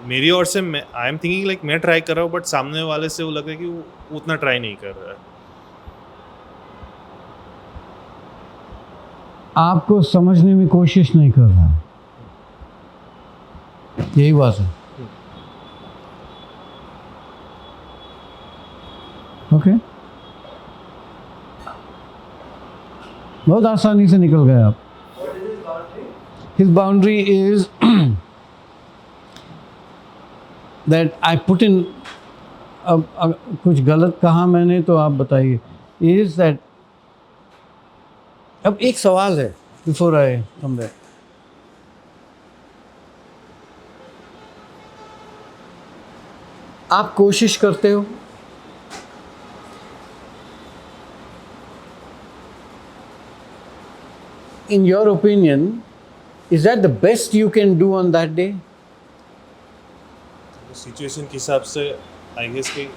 मेरी ओर से. मैं आई एम थिंकिंग लाइक मैं ट्राई कर रहा हूँ बट सामने वाले से वो लग रहा है कि वो उतना ट्राई नहीं कर रहा है. आपको समझने में कोशिश नहीं कर रहा है, यही बात है. ओके, बहुत आसानी से निकल गए आप. His boundary is that I put in कुछ गलत कहा मैंने तो आप बताइए. Is that अब एक सवाल है before I come there. आप कोशिश करते हो in your opinion, is that the best you can do on that day? Situation के हिसाब से आई गेस कि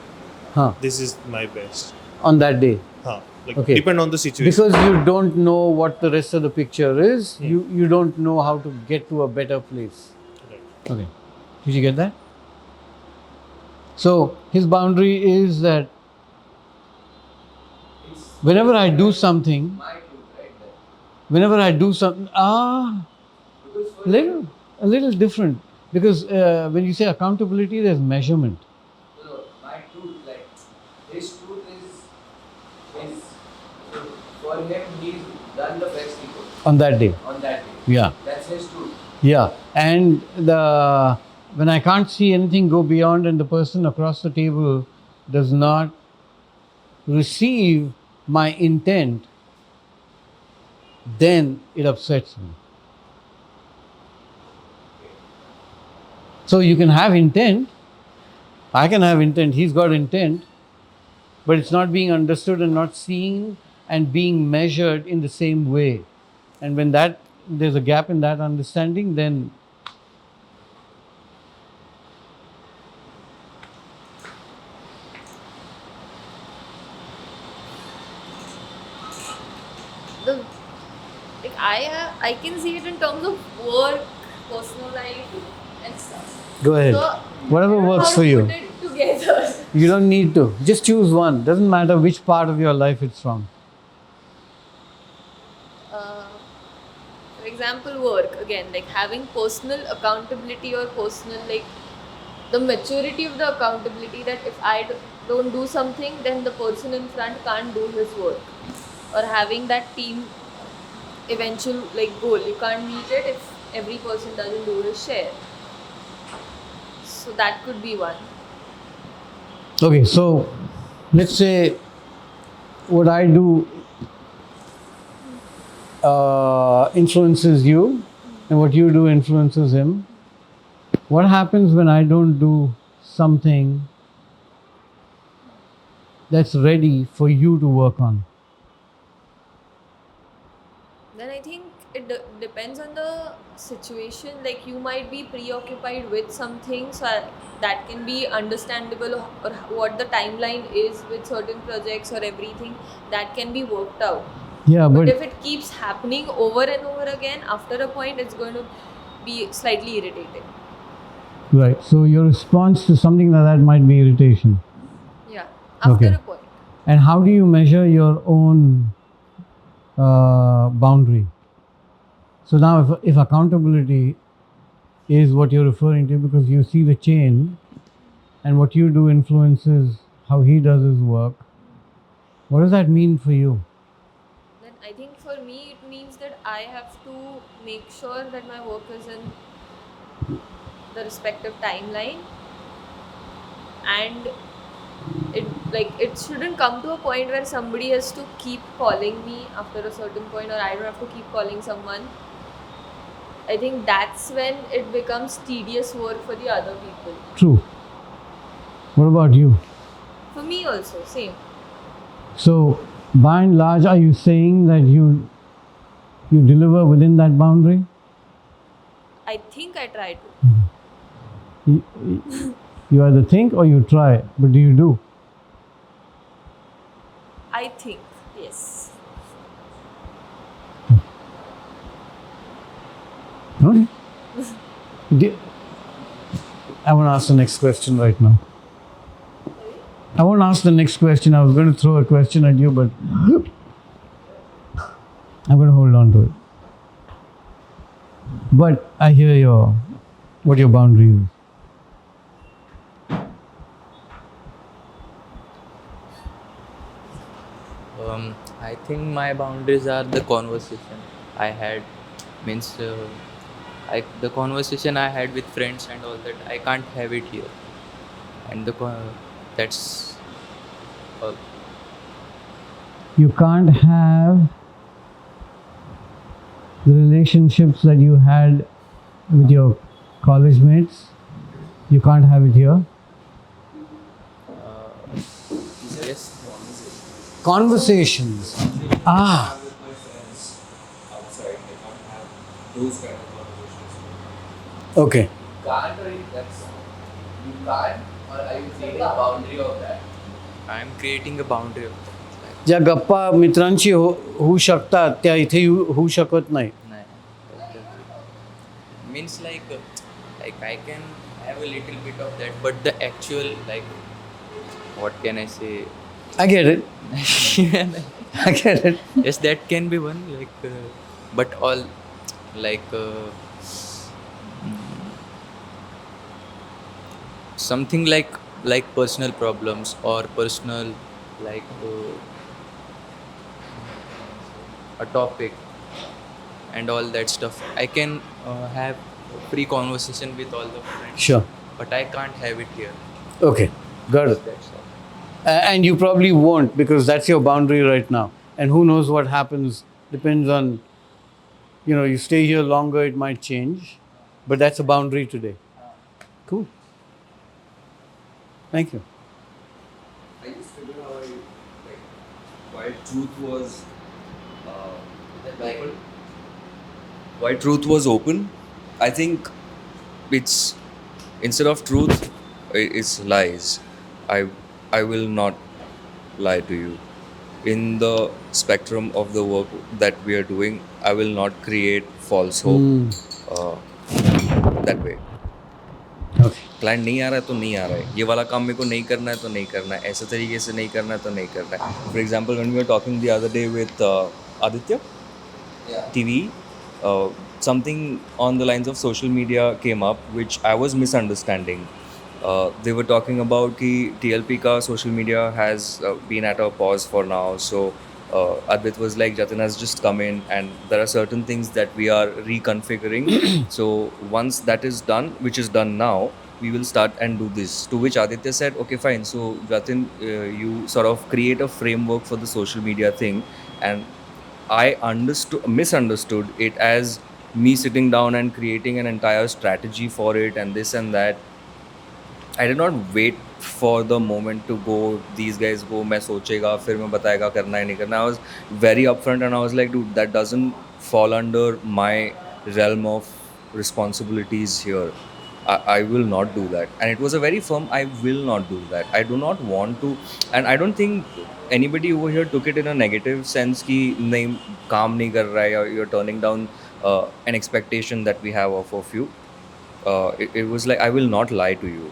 हाँ, this is my best. on that day. हाँ, like Okay. depend on the situation. Because you don't know what the rest of the picture is, you don't know how to get to a better place. Right. Okay. Did you get that? So his boundary is that whenever I do something, My truth, right there. whenever I do something, Because for a little different. Because when you say accountability, there's measurement. no, my truth, like his truth is for him he's done the best he could On that day. on that day. Yeah. That's his truth. Yeah. And when I can't see anything go beyond and the person across the table does not receive my intent, then it upsets me. So you can have intent. I can have intent. He's got intent, but it's not being understood and not seen and being measured in the same way. And when there's a gap in that understanding, then the like I can see it in terms of work, personal life, and stuff. go ahead. So Whatever I don't know works how for to you. put it together. You don't need to. Just choose one. Doesn't matter which part of your life it's from. For example, work again, like having personal accountability or personal like the maturity of the accountability that if don't do something, then the person in front can't do his work, or having that team eventual like goal, you can't meet it if every person doesn't do his share. So that could be one. Okay, so let's say what I do influences you, and what you do influences him. What happens when I don't do something that's ready for you to work on? Then I think it depends on the situation. Like you might be preoccupied with something, so that can be understandable, or what the timeline is with certain projects or everything that can be worked out. Yeah, But but if it keeps happening over and over again, after a point, it's going to be slightly irritating. right. So your response to something like that might be irritation. Yeah, after Okay. a point. And how do you measure your own boundary? So now, if accountability is what you're referring to, because you see the chain, and what you do influences how he does his work, what does that mean for you? Then I think for me it means that I have to make sure that my work is in the respective timeline, and it shouldn't come to a point where somebody has to keep calling me after a certain point, or I don't have to keep calling someone. I think that's when it becomes tedious work for the other people. True. What about you? For me also, same. So, by and large, are you saying that you deliver within that boundary? I think I try to. You either think or you try, but do you do? I think, yes. Okay. I want to ask the next question right now. I won't ask the next question. I was going to throw a question at you, but I'm going to hold on to it. But I hear what your boundary is. I think my boundaries are the conversation I had. Means the conversation I had with friends and all that. I can't have it here, and that's all. You can't have the relationships that you had with your college mates. You can't have it here. Yes. Conversations. Ah. With my friends outside, I can't have those kind of conversations. Okay. Can't or that's you can't, or are you creating a boundary of that? I am creating a boundary of that. ज्या गप्पा मित्रांशी होऊ शकतात त्या इथे होऊ शकत नाही. Means like I can have a little bit of that, but the actual what can I say? I get it. I get it. Yes, that can be one but all something like personal problems or personal a topic and all that stuff. I can have free conversation with all the friends. Sure. But I can't have it here. Okay. Got it. That's all. And you probably won't, because that's your boundary right now. And who knows what happens, depends on, you stay here longer, it might change. But that's a boundary today. Cool. Thank you. I just figured out like why truth was open. Why truth was open. I think it's instead of truth, it's lies. I I will not lie to you. In the spectrum of the work that we are doing, I will not create false hope uh, that way. Okay. Client नहीं आ रहा है तो नहीं आ रहा है, ये वाला काम मेरे को नहीं करना है तो नहीं करना है, ऐसे तरीके से नहीं करना है तो नहीं करना है. For example when we were talking the other day with Aditya TV, something on the lines of social media came up which I was misunderstanding. They were talking about कि TLP का social media has been at a pause for now. So Advait was like, Jatin has just come in and there are certain things that we are reconfiguring. So once that is done, which is done now, we will start and do this. To which Aditya said, okay, fine. So Jatin, you sort of create a framework for the social media thing, and I misunderstood it as me sitting down and creating an entire strategy for it and this and that. I did not wait for the moment to go, these guys go, मैं सोचेगा फिर मैं बताएगा करना है नहीं करना. I was very upfront and I was like, dude, that doesn't fall under my realm of responsibilities here. I will not do that. And it was a very firm, I will not do that. I do not want to. And I don't think anybody over here took it in a negative sense कि नहीं काम नहीं कर रहा है or you're turning down an expectation that we have of you. It was like, I will not lie to you.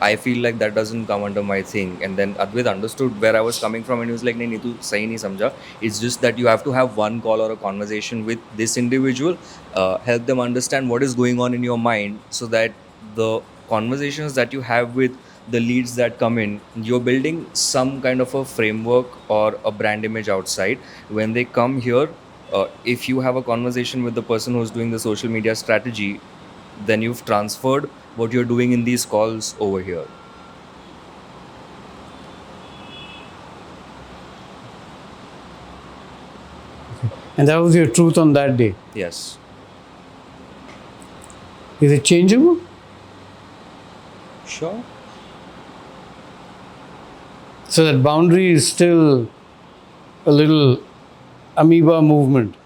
I feel like that doesn't come under my thing. And then Advait understood where I was coming from and he was like, नहीं तू सही नहीं समझा. It's just that you have to have one call or a conversation with this individual, help them understand what is going on in your mind, so that the conversations that you have with the leads that come in, you're building some kind of a framework or a brand image outside. When they come here, if you have a conversation with the person who's doing the social media strategy, then you've transferred what you're doing in these calls over here. And that was your truth on that day. Yes. Is it changeable? Sure. So that boundary is still a little amoeba movement.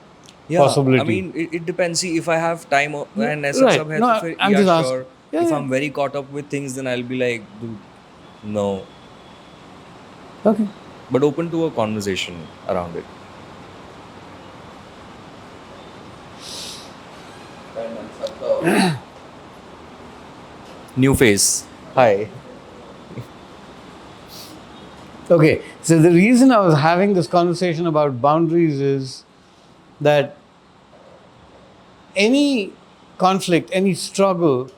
Yeah, Possibility. I mean, it depends. See, if I have time and ऐसा Right. सब है No, तो फिर I'm yeah, just sure. asking. Yeah, If yeah. I'm very caught up with things, then I'll be like, dude, no. Okay. But open to a conversation around it. New face. Hi. Okay. So the reason I was having this conversation about boundaries is that any conflict, any struggle,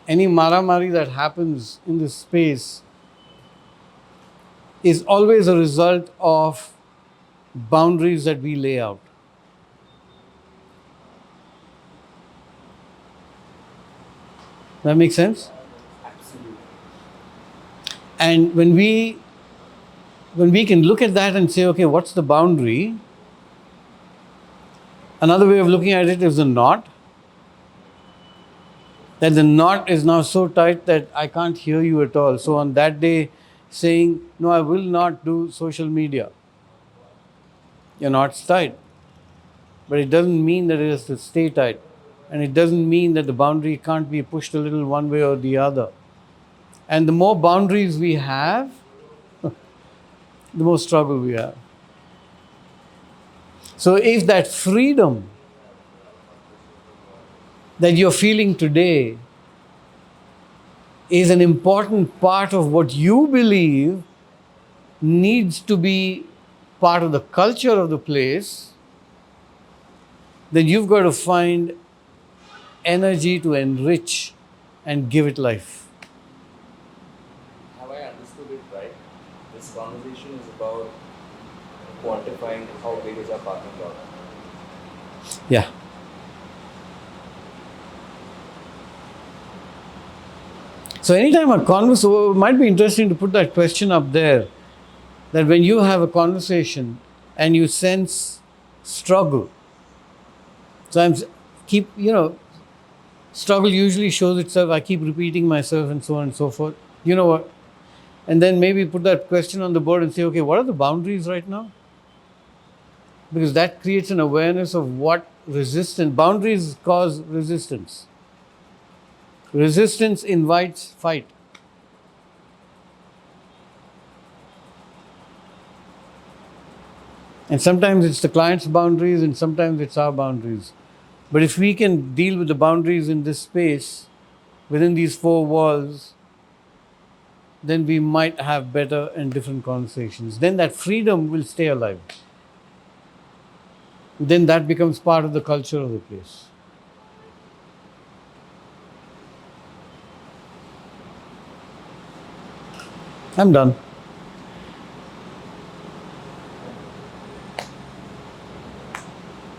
any maramari that happens in this space is always a result of boundaries that we lay out. That makes sense? Absolutely. And when we can look at that and say, okay, what's the boundary? Another way of looking at it is the knot. That the knot is now so tight that I can't hear you at all. So on that day, saying, no, I will not do social media. Your knot's tight. But it doesn't mean that it has to stay tight. And it doesn't mean that the boundary can't be pushed a little one way or the other. And the more boundaries we have, the more struggle we have. So if that freedom that you're feeling today is an important part of what you believe needs to be part of the culture of the place, then you've got to find energy to enrich and give it life. Have I understood it right? This conversation is about quantifying how big is our parking lot. Yeah. So anytime a conversation, it might be interesting to put that question up there, that when you have a conversation and you sense struggle, so Struggle usually shows itself. I keep repeating myself and so on and so forth. You know what? And then maybe put that question on the board and say, okay, what are the boundaries right now? Because that creates an awareness of what resistance, boundaries cause resistance. Resistance invites fight. And sometimes it's the client's boundaries and sometimes it's our boundaries. But if we can deal with the boundaries in this space, within these four walls, then we might have better and different conversations. Then that freedom will stay alive. Then that becomes part of the culture of the place. I'm done.